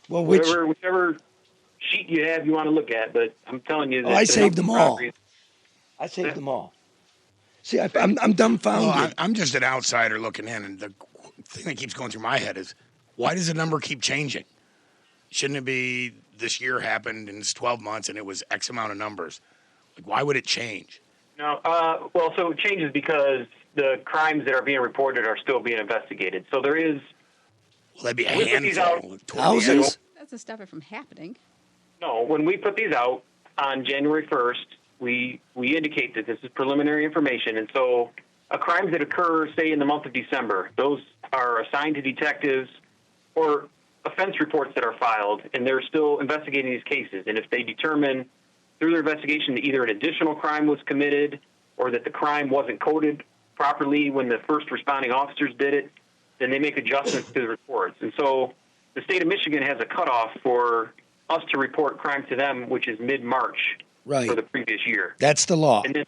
Well, whichever sheet you have you want to look at, but I'm telling you that I the saved number them of all. robberies- I saved them all. See, I'm dumbfounded. Well, I'm just an outsider looking in, and the thing that keeps going through my head is, why does the number keep changing? Shouldn't it be this year happened and it's 12 months and it was X amount of numbers? Like, why would it change? No, well, so it changes because the crimes that are being reported are still being investigated. So there is. Well, that'd be a we put these handful. out- Thousands? That's to stop it from happening. No, when we put these out on January 1st, we indicate that this is preliminary information, and so crimes that occur, say, in the month of December, those are assigned to detectives or offense reports that are filed, and they're still investigating these cases. And if they determine through their investigation that either an additional crime was committed or that the crime wasn't coded properly when the first responding officers did it, then they make adjustments to the reports. And so the state of Michigan has a cutoff for us to report crime to them, which is mid-March for the previous year. That's the law. And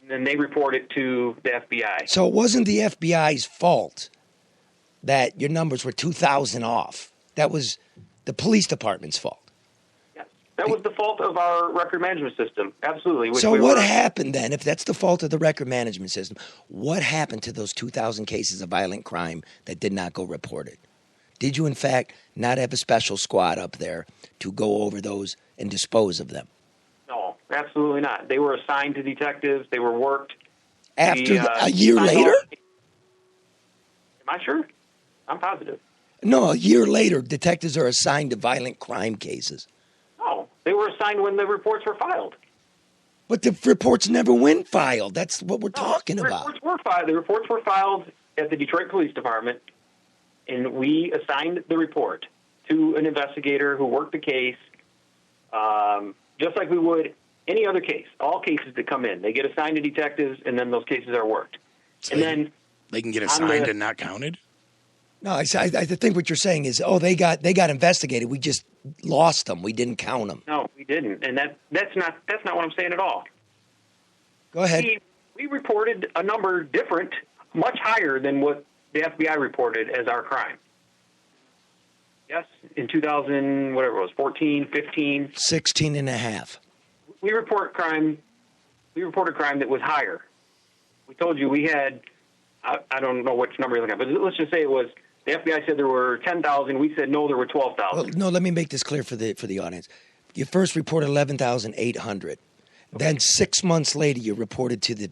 then they report it to the FBI. So it wasn't the FBI's fault that your numbers were 2,000 off. That was the police department's fault. That was the fault of our record management system. Absolutely. So what happened then, if that's the fault of the record management system, what happened to those 2,000 cases of violent crime that did not go reported? Did you, in fact, not have a special squad up there to go over those and dispose of them? No, absolutely not. They were assigned to detectives. They were worked. After a year later? Am I sure? I'm positive. No, a year later, detectives are assigned to violent crime cases. No, they were assigned when the reports were filed. But the reports never went filed. That's what we're talking about. The reports were filed at the Detroit Police Department, and we assigned the report to an investigator who worked the case, just like we would any other case. All cases that come in, they get assigned to detectives, and then those cases are worked. So and then they can get assigned and not counted? No, I think what you're saying is, they got investigated. We just lost them. We didn't count them. No, we didn't, and that's not what I'm saying at all. Go ahead. We reported a number different, much higher than what the FBI reported as our crime. Yes, in 2000, whatever it was, 14, 15. 16 and a half. We reported crime that was higher. We told you we had, I don't know which number you're looking at, but let's just say it was, the FBI said there were 10,000. We said, no, there were 12,000. Well, no, let me make this clear for the audience. You first reported 11,800. Okay. Then 6 months later, you reported to the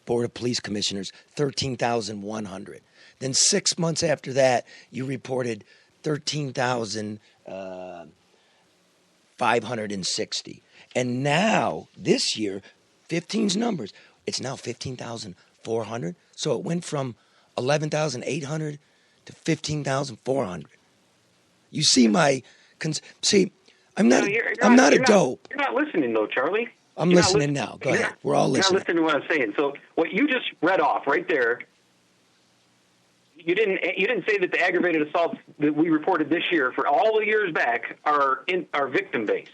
Board of Police Commissioners 13,100. Then 6 months after that, you reported 13,560. And now, this year, 15's numbers, it's now 15,400. So it went from 11,800 to 15,400. You see I'm not a dope. You're not listening, though, Charlie. I'm listening now. Go ahead. We're all listening. You're not listening to what I'm saying. So what you just read off right there, you didn't say that the aggravated assaults that we reported this year for all the years back are victim based.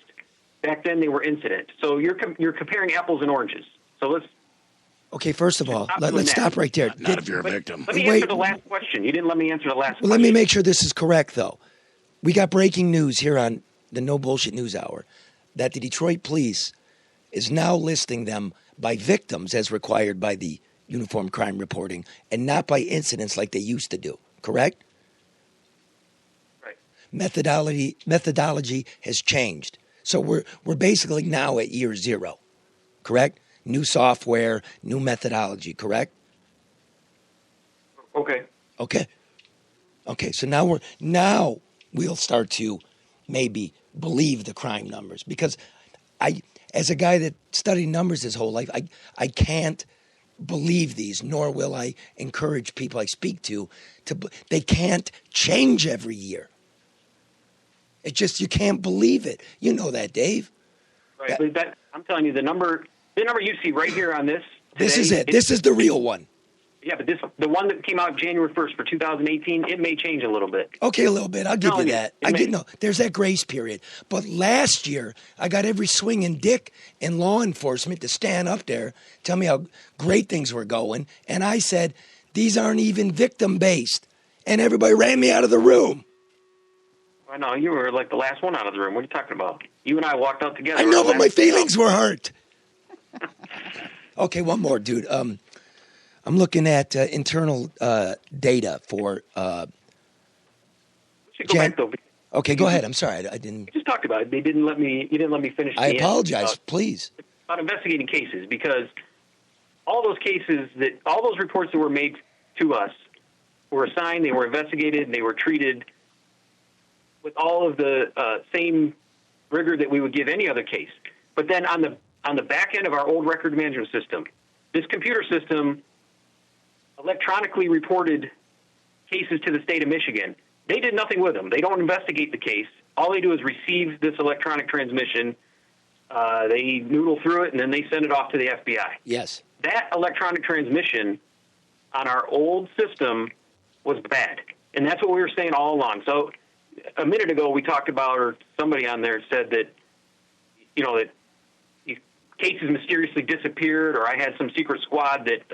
Back then they were incident. So you're comparing apples and oranges. So let's. Okay, first of all, let's stop right there. Not if you're a victim. Let me answer the last question. You didn't let me answer the last question. Well, let me make sure this is correct, though. We got breaking news here on the No Bullshit News Hour that the Detroit Police is now listing them by victims as required by the Uniform Crime Reporting and not by incidents like they used to do, correct? Right. Methodology has changed. So we're basically now at year 0, correct? New software, new methodology, correct? Okay. So now we'll start to maybe believe the crime numbers, because as a guy that studied numbers his whole life, I can't believe these, nor will I encourage people I speak to they can't change every year. It just, you can't believe it. You know that, Dave. Right. I'm telling you, the number you see right here on this. This is it. This is the real one. Yeah, but the one that came out January 1st for 2018, it may change a little bit. Okay, a little bit. I'll give you that. There's that grace period. But last year, I got every swinging dick in law enforcement to stand up there, tell me how great things were going. And I said, these aren't even victim-based. And everybody ran me out of the room. I know, you were like the last one out of the room. What are you talking about? You and I walked out together. I know, but my feelings were hurt. Okay, one more, dude. I'm looking at internal data for. Okay, go ahead. I'm sorry, I didn't. We just talked about it. You didn't let me finish. I apologize. Please. About investigating cases, because all those reports that were made to us were assigned, they were investigated, and they were treated with all of the same rigor that we would give any other case. But then on the back end of our old record management system, this computer system electronically reported cases to the state of Michigan. They did nothing with them. They don't investigate the case. All they do is receive this electronic transmission. They noodle through it, and then they send it off to the FBI. Yes. That electronic transmission on our old system was bad, and that's what we were saying all along. So a minute ago we talked about, or somebody on there said that, that these cases mysteriously disappeared, or I had some secret squad that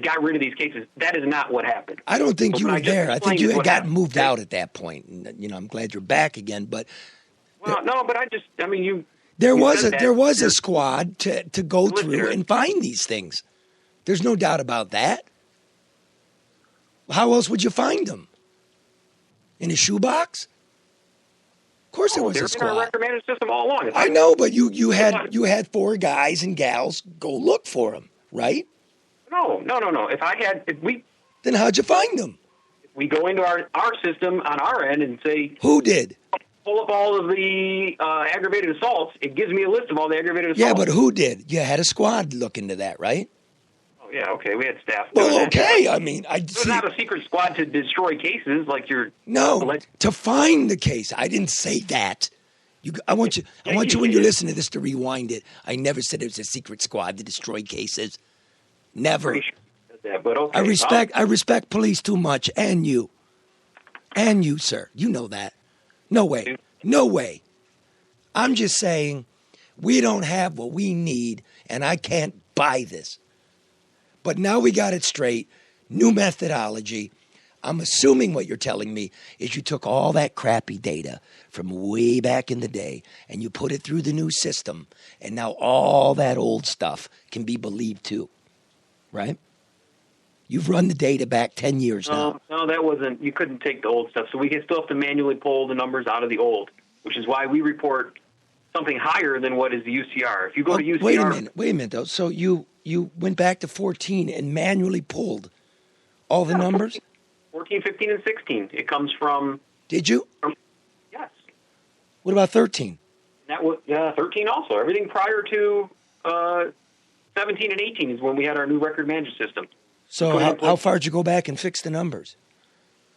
got rid of these cases. That is not what happened. I don't think you were there. I think you had gotten moved out at that point. And, I'm glad you're back again. But no, but there was a squad to go through and find these things. There's no doubt about that. How else would you find them? In a shoebox? Of course there was a squad. In our record management system all along. I know, but you had 4 guys and gals go look for them, right? No. Then how'd you find them? We go into our system on our end and say, who did? Pull up all of the aggravated assaults. It gives me a list of all the aggravated assaults. Yeah, but who did? You had a squad look into that, right? Oh, yeah, okay. We had staff. Well, okay. I mean, it's not a secret squad to destroy cases like you're. No, to find the case. I didn't say that. I want you when you listen to this to rewind it. I never said it was a secret squad to destroy cases. Never. But okay. I respect police too much, and you, sir. You know that. No way. I'm just saying we don't have what we need, and I can't buy this. But now we got it straight. New methodology. I'm assuming what you're telling me is you took all that crappy data from way back in the day and you put it through the new system, and now all that old stuff can be believed too, right? You've run the data back 10 years now. No, that wasn't. You couldn't take the old stuff. So we still have to manually pull the numbers out of the old, which is why we report something higher than what is the UCR. If you go to UCR. Wait a minute, though. So you went back to 14 and manually pulled all the numbers? 14, 15, and 16. It comes from. Did you? Yes. What about 13? That was 13 also. Everything prior to 17 and 18 is when we had our new record management system. So how far did you go back and fix the numbers?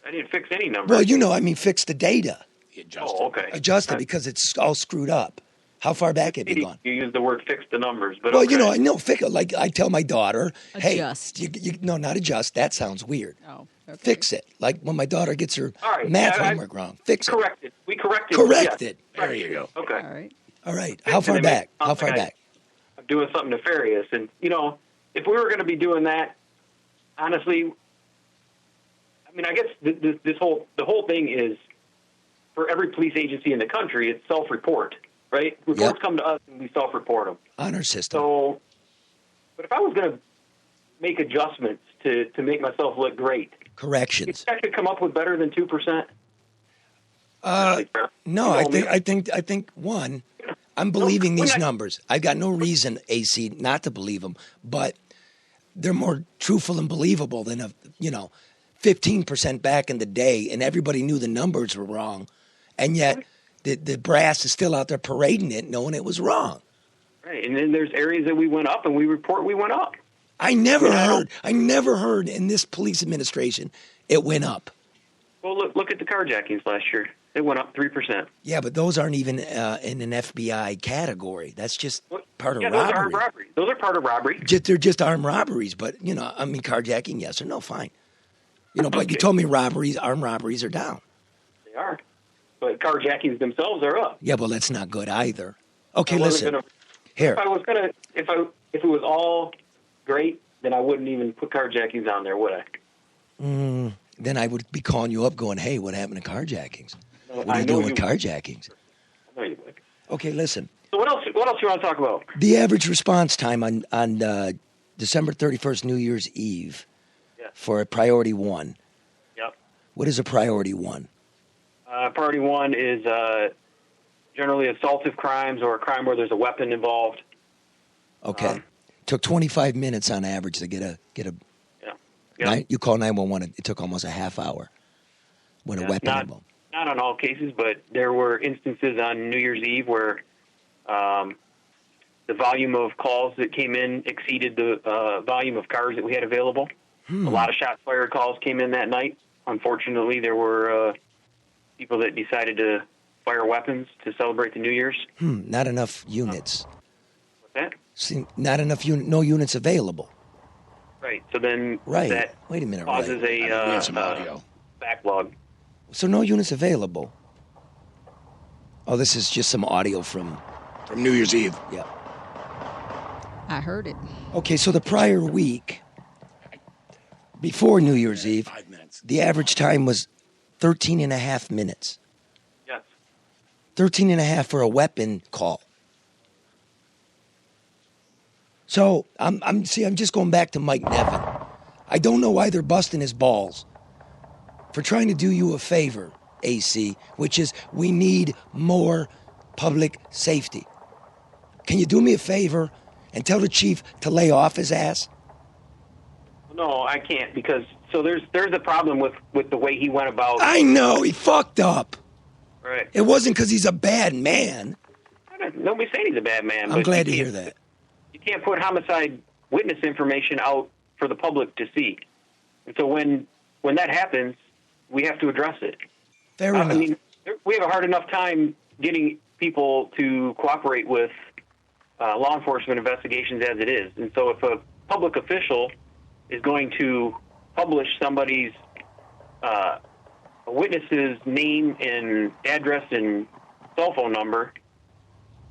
I didn't fix any numbers. Well, fix the data. Okay. Adjust it because it's all screwed up. How far back have you gone? You use the word fix the numbers. But well, I know fix it. Like I tell my daughter, adjust. Hey, no, not adjust. That sounds weird. Oh, okay. Fix it. Like when my daughter gets her math homework wrong. Fix it. Corrected. We corrected. Corrected. There you go. Okay. All right. How far back? How far back? I'm doing something nefarious. And, if we were going to be doing that, honestly, I guess the whole thing is, for every police agency in the country, it's self-report, right? Reports come to us and we self-report them. On our system. So, but if I was going to make adjustments to make myself look great. Corrections. I could come up with better than 2%. No, I think one, I'm believing these numbers. I've got no reason, AC, not to believe them, but they're more truthful and believable than 15% back in the day, and everybody knew the numbers were wrong, and yet the brass is still out there parading it, knowing it was wrong. Right, and then there's areas that we went up, and we report we went up. I never heard in this police administration it went up. Well, look at the carjackings last year. It went up 3%. Yeah, but those aren't even in an FBI category. That's just part of Yeah, robbery. those are armed robberies. Those are part of robbery. They're just armed robberies, but, I mean, carjacking, yes or no, fine. But you told me armed robberies are down. They are. But carjackings themselves are up. Yeah, well, that's not good either. Okay, listen. Here. If it was all great, then I wouldn't even put carjackings on there, would I? Then I would be calling you up going, hey, what happened to carjackings? What are I you know doing you with carjackings? I know you would. Okay, listen. So what else you want to talk about? The average response time on December 31st, New Year's Eve, for a priority 1. Yep. What is a priority 1? Priority 1 is generally assaultive crimes or a crime where there's a weapon involved. Okay. Took 25 minutes on average to get a. Yeah. You call 911. It took almost a half hour when a weapon involved. Not on all cases, but there were instances on New Year's Eve where the volume of calls that came in exceeded the volume of cars that we had available. A lot of shots fired calls came in that night. Unfortunately, there were people that decided to fire weapons to celebrate the New Year's. Not enough units. What's that? See, not enough no units available. Right. So then that Wait a minute, causes a backlog. So no units available. Oh, this is just some audio from New Year's Eve. Yeah. I heard it. Okay, so the prior week, before New Year's Eve, the average time was 13 and a half minutes. Yes. 13 and a half for a weapon call. So I'm just going back to Mike Nevin. I don't know why they're busting his balls for trying to do you a favor, AC, which is we need more public safety. Can you do me a favor and tell the chief to lay off his ass? No, I can't because there's a problem with the way he went about. I know he fucked up. Right. It wasn't because he's a bad man. Nobody's saying he's a bad man. I'm glad to hear that. You can't put homicide witness information out for the public to see. And so when that happens, we have to address it. Fair enough. I mean, we have a hard enough time getting people to cooperate with law enforcement investigations as it is. And so if a public official is going to publish somebody's a witness's name and address and cell phone number,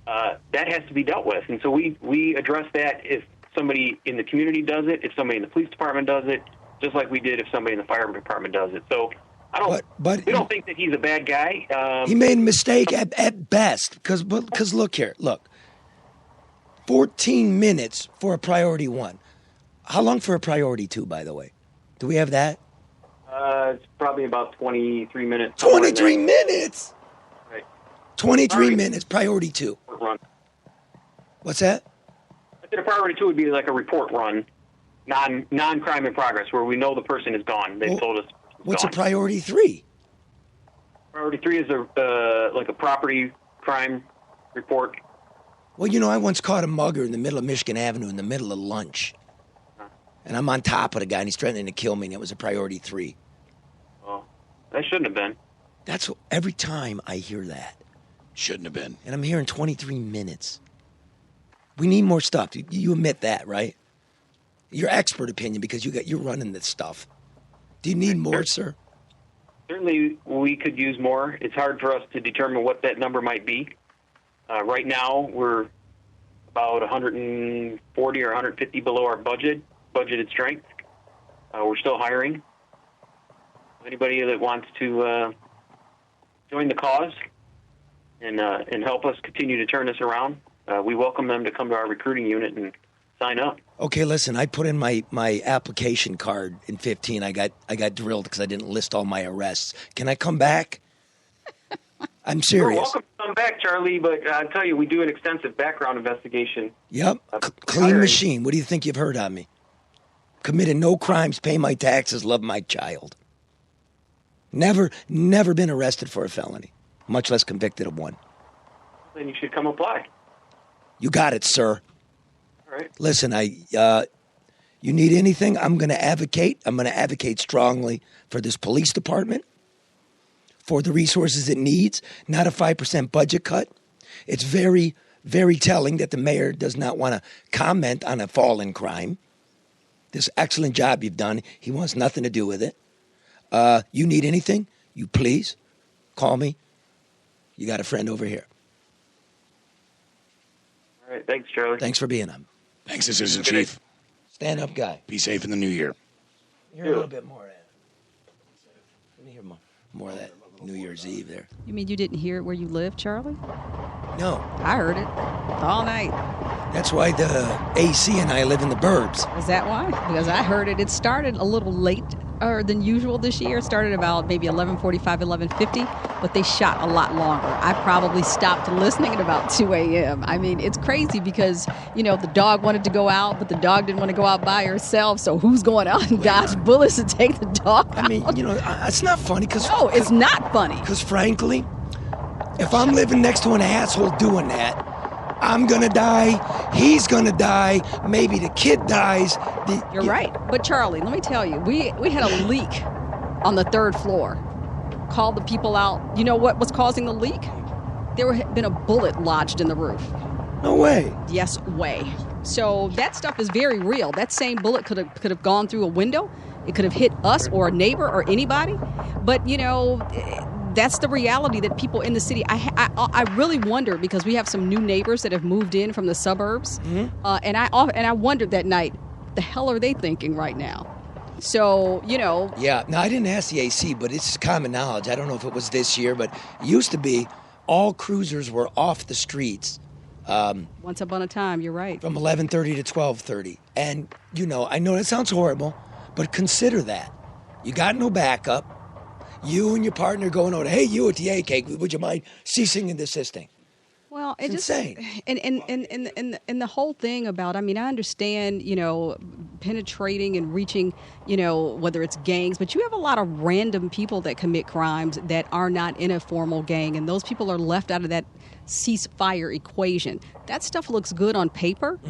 that has to be dealt with. And so we address that if somebody in the community does it, if somebody in the police department does it, just like we did if somebody in the fire department does it. So we don't think that he's a bad guy. He made a mistake at best because look here, 14 minutes for a priority 1. How long for a priority 2, by the way? Do we have that? It's probably about 23 minutes. 23 minutes? Right. 23 minutes, priority 2. Run. What's that? I said a priority 2 would be like a report run, non-crime in progress, where we know the person is gone. They've told us. What's a priority 3? Priority 3 is like a property crime report. Well, I once caught a mugger in the middle of Michigan Avenue in the middle of lunch. And I'm on top of the guy, and he's threatening to kill me, and it was a priority 3. Well, that shouldn't have been. That's every time I hear that. Shouldn't have been. And I'm hearing 23 minutes. We need more stuff. You admit that, right? Your expert opinion, because you're running this stuff. Do you need more, sir? Certainly, we could use more. It's hard for us to determine what that number might be. Right now, we're about 140 or 150 below our budgeted strength. We're still hiring. Anybody that wants to join the cause and help us continue to turn this around, we welcome them to come to our recruiting unit and sign up. Okay, listen, I put in my application card in 15. I got drilled because I didn't list all my arrests. Can I come back? I'm serious. You're welcome to come back, Charlie, but I'll tell you, we do an extensive background investigation. Yep, clean machine. What do you think you've heard on me? Committed no crimes, pay my taxes, love my child. Never been arrested for a felony, much less convicted of one. Then you should come apply. You got it, sir. All right. Listen, you need anything, I'm going to advocate. I'm going to advocate strongly for this police department, for the resources it needs, not a 5% budget cut. It's very, very telling that the mayor does not want to comment on a fall in crime. This excellent job you've done, he wants nothing to do with it. You need anything, you please call me. You got a friend over here. All right, thanks, Charlie. Thanks for being on. Thanks, Assistant Chief. Stand up guy. Be safe in the new year. Hear a little bit more of that. Let me hear more of that New Year's Eve there. You mean you didn't hear it where you live, Charlie? No. I heard it all night. That's why the AC and I live in the burbs. Is that why? Because I heard it. It started a little late than usual this year. It started about maybe 11:45, 11:50, but they shot a lot longer. I probably stopped listening at about 2 a.m. I mean, it's crazy because, the dog wanted to go out, but the dog didn't want to go out by herself. So who's going out and dodge bullets to take the dog out? I mean, it's not funny because... No, it's not funny. Because frankly, if I'm living next to an asshole doing that, I'm going to die, he's going to die, maybe the kid dies. You're right. But Charlie, let me tell you, we had a leak on the 3rd floor. Called the people out. You know what was causing the leak? There had been a bullet lodged in the roof. No way. Yes, way. So that stuff is very real. That same bullet could have gone through a window. It could have hit us or a neighbor or anybody. But, that's the reality that people in the city. I really wonder because we have some new neighbors that have moved in from the suburbs, and I wondered that night, the hell are they thinking right now? So Yeah. Now I didn't ask the AC, but it's common knowledge. I don't know if it was this year, but it used to be all cruisers were off the streets. Once upon a time, you're right. From 11:30 to 12:30, and I know that sounds horrible, but consider that you got no backup. You and your partner going over, hey, you at the AK, would you mind ceasing and desisting? Well, it's insane. And the whole thing about, I understand, penetrating and reaching, whether it's gangs, but you have a lot of random people that commit crimes that are not in a formal gang, and those people are left out of that ceasefire equation. That stuff looks good on paper,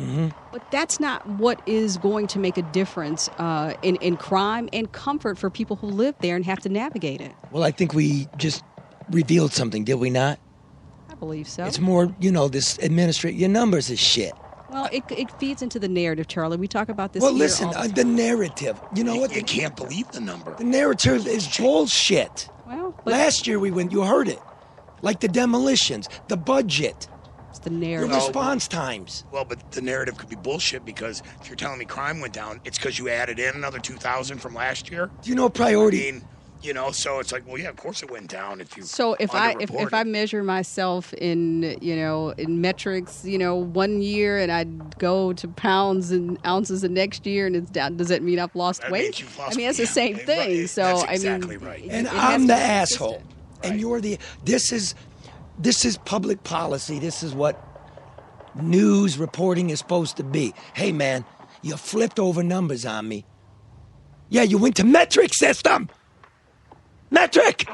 but that's not what is going to make a difference in crime and comfort for people who live there and have to navigate it. Well, I think we just revealed something, did we not? I believe so. It's more, this your numbers is shit. Well, it feeds into the narrative, Charlie. We talk about this. Well, listen, the narrative. You know what? You can't believe the number. The narrative is bullshit. Well, last year you heard it. Like the demolitions, the budget. It's the narrative. The response times. Well, but the narrative could be bullshit because if you're telling me crime went down, it's because you added in another 2,000 from last year. Do you know priority? I mean, so it's like, well, yeah, of course it went down if you. So if I measure myself in in metrics, 1 year and I go to pounds and ounces the next year and it's down, does that mean I've lost weight? It's the same thing. Right. So That's exactly right. And I'm the asshole, and you're the. This is public policy. This is what news reporting is supposed to be. Hey man, you flipped over numbers on me. Yeah, you went to metric system. Metric!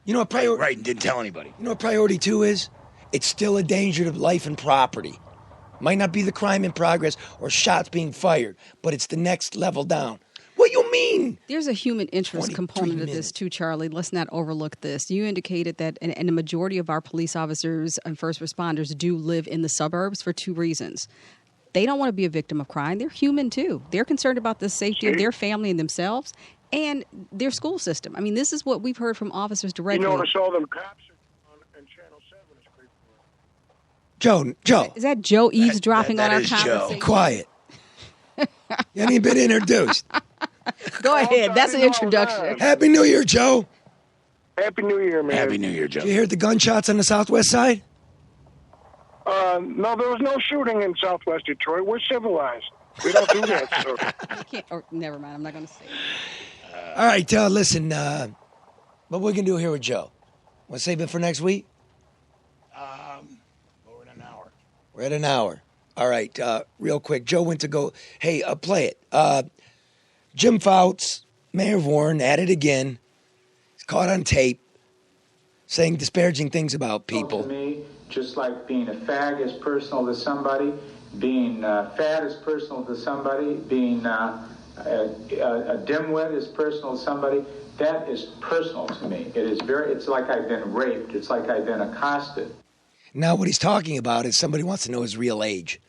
You know what priority... Right, and didn't tell anybody. You know what priority 2 is? It's still a danger to life and property. Might not be the crime in progress or shots being fired, but it's the next level down. What do you mean? There's a human interest component of this too, Charlie. Let's not overlook this. You indicated that, and the majority of our police officers and first responders do live in the suburbs for 2 reasons. They don't want to be a victim of crime. They're human too. They're concerned about the safety of their family and themselves. And their school system. I mean, this is what we've heard from officers directly. You notice all them cops on Channel 7 is creeping. Joe. Is that Joe eavesdropping on our conversation? Joe. Quiet. You haven't been introduced. Go ahead. That's an introduction. Happy New Year, Joe. Happy New Year, man. Happy New Year, Joe. Did you hear the gunshots on the southwest side? No, there was no shooting in southwest Detroit. We're civilized. We don't do that, sir. You can't, never mind. I'm not going to say it. All right, listen, what we're going to do here with Joe? Want to save it for next week? We're at an hour. We're at an hour. All right, real quick. Joe went to go, hey, play it. Jim Fouts, Mayor of Warren, at it again. He's caught on tape saying disparaging things about people. To me, just like being a fag is personal to somebody, being fat is personal to somebody, being a dimwit is personal to somebody. That is personal to me. It's like I've been raped. It's like I've been accosted. Now what he's talking about is somebody wants to know his real age.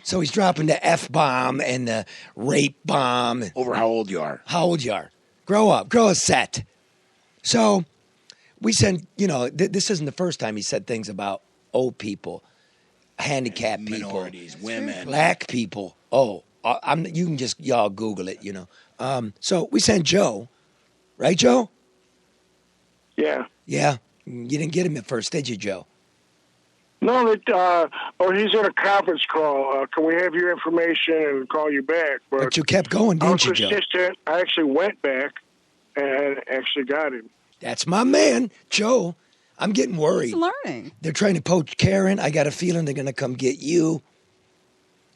So he's dropping the F-bomb and the rape bomb. Over how old you are. How old you are. Grow up. Grow a set. So we send, this isn't the first time he said things about old people, handicapped people. Minorities, women. Black people. Oh, you can just, y'all Google it, So we sent Joe. Right, Joe? Yeah. Yeah. You didn't get him at first, did you, Joe? No, he's in a conference call. Can we have your information and call you back? But you kept going, didn't you, Joe? Persistent. I actually went back and actually got him. That's my man, Joe. I'm getting worried. He's learning. They're trying to poach Karen. I got a feeling they're going to come get you.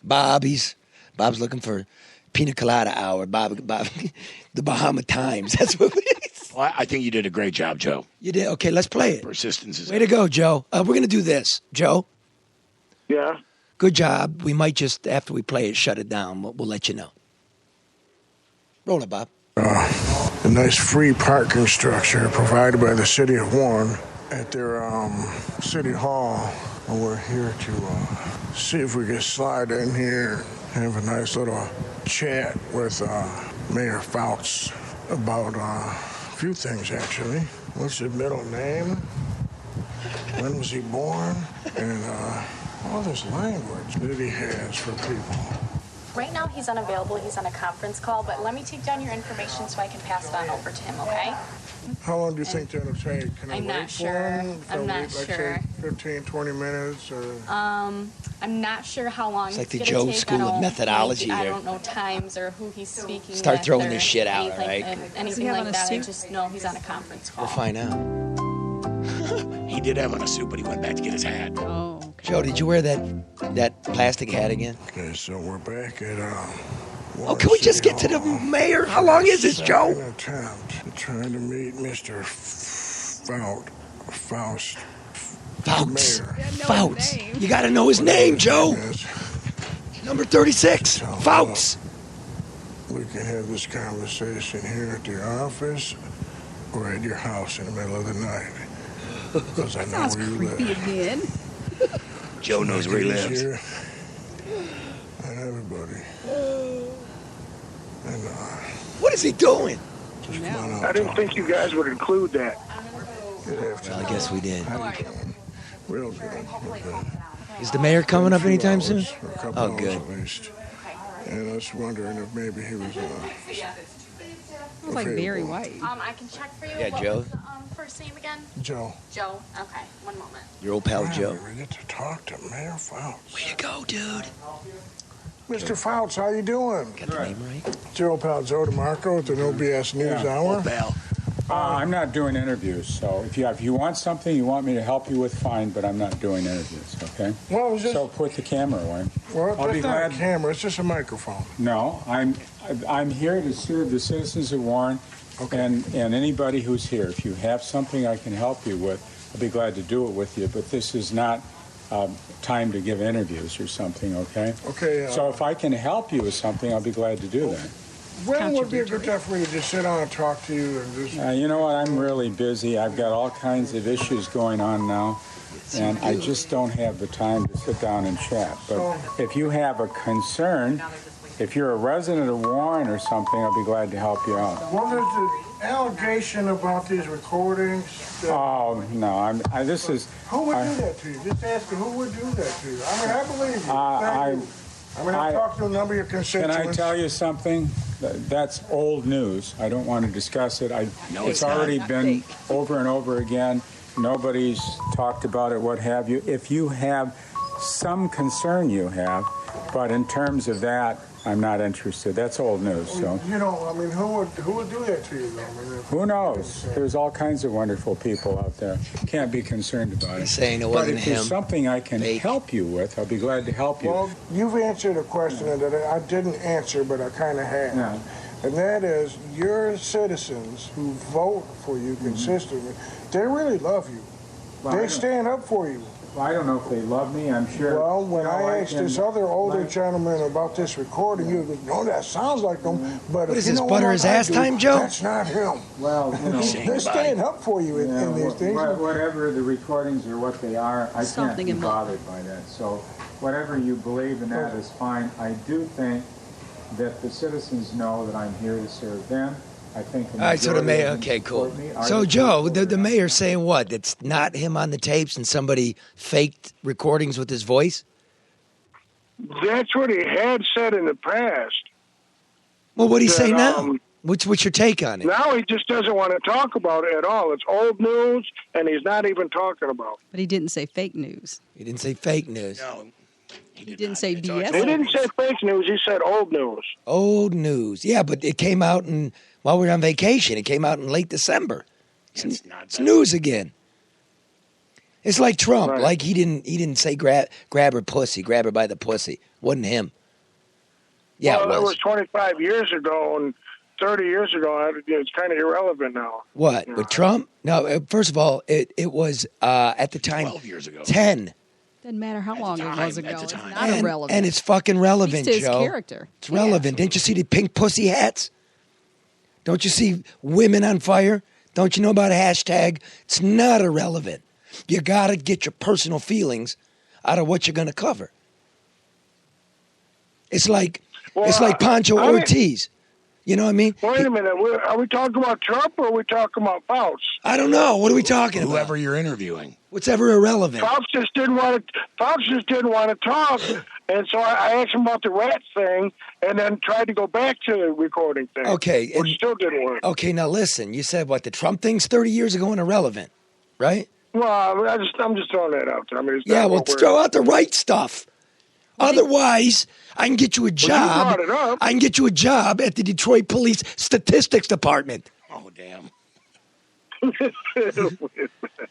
Bob's looking for Pina Colada Hour. Bob, the Bahama Times. That's what it is. Well, I think you did a great job, Joe. You did? Okay, let's play it. Persistence is... Way to go, Joe. We're going to do this. Joe? Yeah? Good job. We might just, after we play it, shut it down. We'll let you know. Roll it, Bob. A nice free parking structure provided by the city of Warren at their city hall. And we're here to see if we can slide in here and have a nice little chat with Mayor Fouts about a few things, actually. What's his middle name? When was he born? And all this language that he has for people. Right now he's unavailable. He's on a conference call, but let me take down your information so I can pass it on over to him, okay? How long do you think that'll take? Can I I'm wait not sure. I'm not like sure. Say 15, 20 minutes? Or? I'm not sure how long It's like the gonna Joe take. School of Methodology I here. don't know times or who he's speaking Start with throwing or this shit out, anything, all right? anything like that. I just know he's on a conference call. We'll find out. He did have on a suit, but he went back to get his hat. Oh, okay. Joe, did you wear that plastic hat again? Okay, so we're back at Oh, can we just get to the mayor? How long is this, Joe? Attempt trying to meet Mr. Faust. Fouts. Mayor. Fouts. You got to know his name, Joe. Number 36. Fouts. We can have this conversation here at the office or at your house in the middle of the night. Because I know where you live. Again. Joe knows where he lives. Here, and everybody. And what is he doing? Just come on out, I didn't think you guys would include that. Well, I guess we did. Real good. Is the mayor coming up anytime soon? For a couple Oh, hours good. At least. And I was wondering if maybe he was. It was like Barry White. I can check for you. Yeah, What Joe. was the first name again? Joe. Joe. Okay, one moment. Your old pal, Joe. We get to talk to Mayor Fouts. Way to go, dude. Mr. Fouts, how you doing? Got the name right? It's your old pal Joe DeMarco at the No BS News Hour. I'm not doing interviews, so if you want something you want me to help you with, fine, but I'm not doing interviews, okay? Well, so put the camera away. Well, I'll be that's not glad. a camera. It's just a microphone. No, I'm here to serve the citizens of Warren and anybody who's here. If you have something I can help you with, I'll be glad to do it with you, but this is not time to give interviews or something, okay? Okay. So if I can help you with something, I'll be glad to do that. When would be a good time for me to just sit down and talk to you and just... You know what? I'm really busy. I've got all kinds of issues going on now, and I just don't have the time to sit down and chat. But if you have a concern, if you're a resident of Warren or something, I'll be glad to help you out. Well, there's the allegation about these recordings. Oh, no. This is... Who would do that to you? Just ask me, who would do that to you? I mean, I believe you. Thank you. I mean, I've talked to a number of your constituents. Can I tell you something? That's old news. I don't want to discuss it. It's already been over and over again. Nobody's talked about it, what have you. If you have some concern, you have. But in terms of that, I'm not interested. That's old news. So you know, I mean, who would do that to you, though? I mean, who knows? There's all kinds of wonderful people out there. Can't be concerned about it. He's saying it wasn't but if there's him. something I can help you with, I'll be glad to help you. Well, you've answered a question that I didn't answer, but I kind of have. Yeah. And that is, your citizens who vote for you consistently, they really love you. Well, they stand up for you. I don't know if they love me. I'm sure. Well, when I asked this other older gentleman about this recording, you go, "No, that sounds like him." But What if is you this, know butter what his I ass do, time, Joe? That's not him. Well, you know, They're staying up for you in these things. Whatever the recordings or what they are, I can't be bothered by that. So, whatever you believe in that is fine. I do think that the citizens know that I'm here to serve them. I think. All right, so the mayor. Okay, cool. So Joe, the mayor's saying what? It's not him on the tapes, and somebody faked recordings with his voice. That's what he had said in the past. Well, what do you say now? What's your take on it? Now he just doesn't want to talk about it at all. It's old news, and he's not even talking about it. But he didn't say fake news. He didn't say fake news. No. He didn't say BS. He didn't say fake news. He said old news. Old news. Yeah, but it came out while we were on vacation. It came out in late December. It's news again. It's like Trump. Right. Like he didn't say grab her pussy, grab her by the pussy. Wasn't him. Yeah, well, it was. 25 years ago, and 30 years ago, it's kind of irrelevant now. What, with Trump? No, first of all, it was at the time 12 years ago. 10. Doesn't matter how long it was ago. It's not irrelevant. And it's fucking relevant, It's his Joe. character. It's relevant. Didn't you see the pink pussy hats? Don't you see women on fire? Don't you know about hashtag? It's not irrelevant. You got to get your personal feelings out of what you're going to cover. It's like Pancho Ortiz. You know what I mean? Wait a minute. Are we talking about Trump or are we talking about Fauci? I don't know. What are we talking about? Whoever you're interviewing. What's ever irrelevant? Fauci just didn't want to talk, and so I asked him about the rat thing, and then tried to go back to the recording thing. Okay, which still didn't work. Okay, now listen. You said what the Trump thing's 30 years ago and irrelevant, right? Well, I'm just throwing that out there. I mean, throw out the right stuff. Otherwise, I can get you a job. You brought it up. I can get you a job at the Detroit Police Statistics Department. Oh, damn.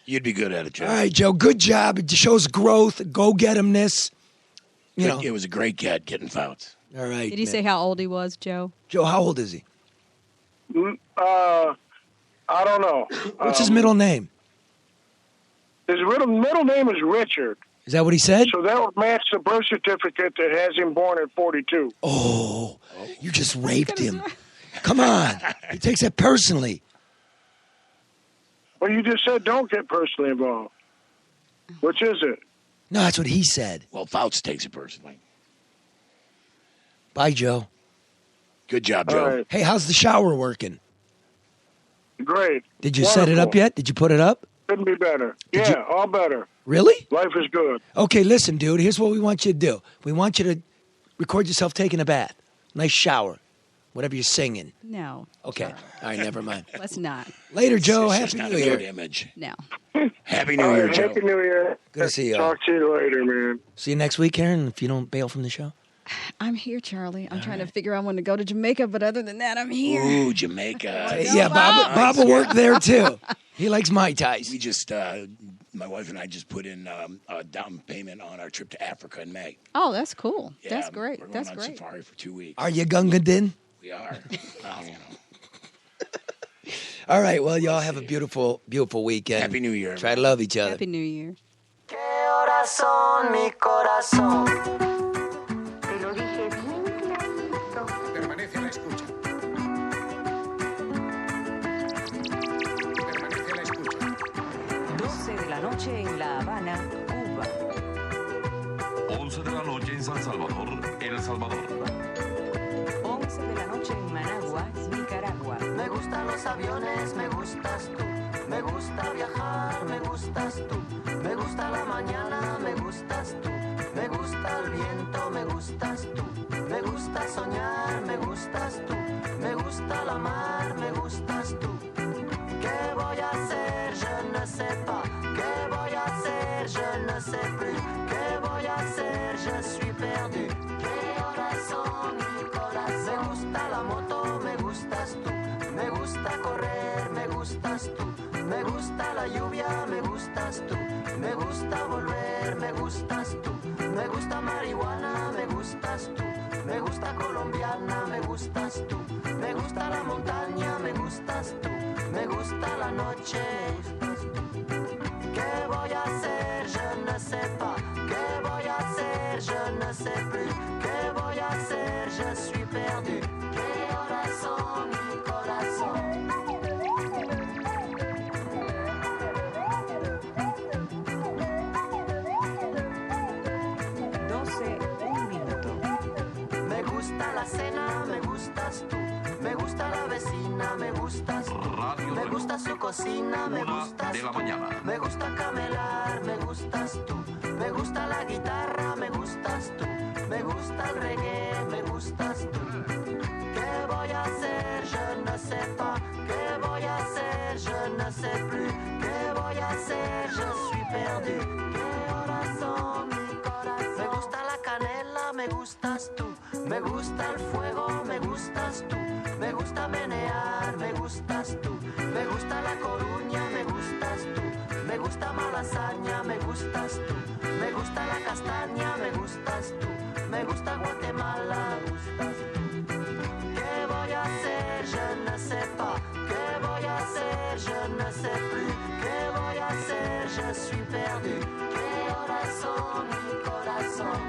You'd be good at it, Joe. All right, Joe. Good job. It shows growth, go-get-emness. You know. It was a great cat getting fouts. All right. Did he say how old he was, Joe? Joe, how old is he? I don't know. What's his middle name? His middle name is Richard. Is that what he said? So that would match the birth certificate that has him born at 42. Oh, you just raped him. Come on. He takes it personally. Well, you just said don't get personally involved. Which is it? No, that's what he said. Well, Fouts takes it personally. Bye, Joe. Good job, Joe. Right. Hey, how's the shower working? Great. Did you set it up yet? Did you put it up? Couldn't be better. All better. Really? Life is good. Okay, listen, dude. Here's what we want you to do. We want you to record yourself taking a bath. Nice shower. Whatever you're singing. No. Okay. All right, never mind. Let's not. Later, Joe. It's Happy not New a Year. good image. No. Happy New Year, Joe. Happy New Year. Good to see you. Talk to you later, man. See you next week, Karen, if you don't bail from the show. I'm here, Charlie. I'm trying to figure out when to go to Jamaica, but other than that, I'm here. Ooh, Jamaica. Yeah, Bob will work there, too. He likes Mai Tais. We just, my wife and I just put in a down payment on our trip to Africa in May. Oh, that's cool. Yeah, that's great. We're going That's on great. safari for 2 weeks. Are you Gunga Din? We are. Well, you know. All right, well, y'all have a beautiful, beautiful weekend. Happy New Year. Try to love each other. Happy New Year. Corazón, mi corazón. Te lo dije bien clarito. Permanece a la escucha. Permanece a la escucha. 12 de la noche en La Habana, Cuba. 11 de la noche en San Salvador, El Salvador. 11 de la noche en Managua, Nicaragua. Me gustan los aviones, me gustas tú. Me gusta viajar, me gustas tú. Me gusta la mañana, me gustas tú. Me gusta el viento, me gustas tú. Me gusta soñar, me gustas tú. Me gusta la mar, me gustas tú. ¿Qué voy a hacer? Je ne sais pas. ¿Qué voy a hacer? Je ne sais plus. ¿Qué voy a hacer? Je suis perdu. ¿Qué horas son? Mi corazón. Me gusta la moto, me gustas tú. Me gusta correr, me gustas tú. Me gusta la lluvia, me gustas tú. Me gusta volver, me gustas tú. Me gusta marihuana, me gustas tú. Me gusta colombiana, me gustas tú. Me gusta la montaña, me gustas tú. Me gusta la noche, me gustas tú. ¿Qué voy a hacer? Je ne sais Me gusta la vecina, me gustas tú. Me gusta su cocina, me gustas de la mañana. Me gusta camelar, me gustas tú. Me gusta la guitarra, me gustas tú. Me gusta el reggae, me gustas tú. ¿Qué voy a hacer? Je ne sais pas. ¿Qué voy a hacer? Je ne sais plus. ¿Qué voy a hacer? Je suis perdu. ¿Qué horas son, mi corazón? Me gusta la canela, me gustas tú. Me gusta el fuego, me gustas tú. Me gusta menear, me gustas tú. Me gusta la Coruña, me gustas tú. Me gusta Malasaña, me gustas tú. Me gusta la castaña, me gustas tú. Me gusta Guatemala, me gustas tú. ¿Qué voy a hacer? Je ne sais pas. ¿Qué voy a hacer? Je ne sais plus. ¿Qué voy a hacer? Je suis perdu. ¿Qué horas son, mi corazón?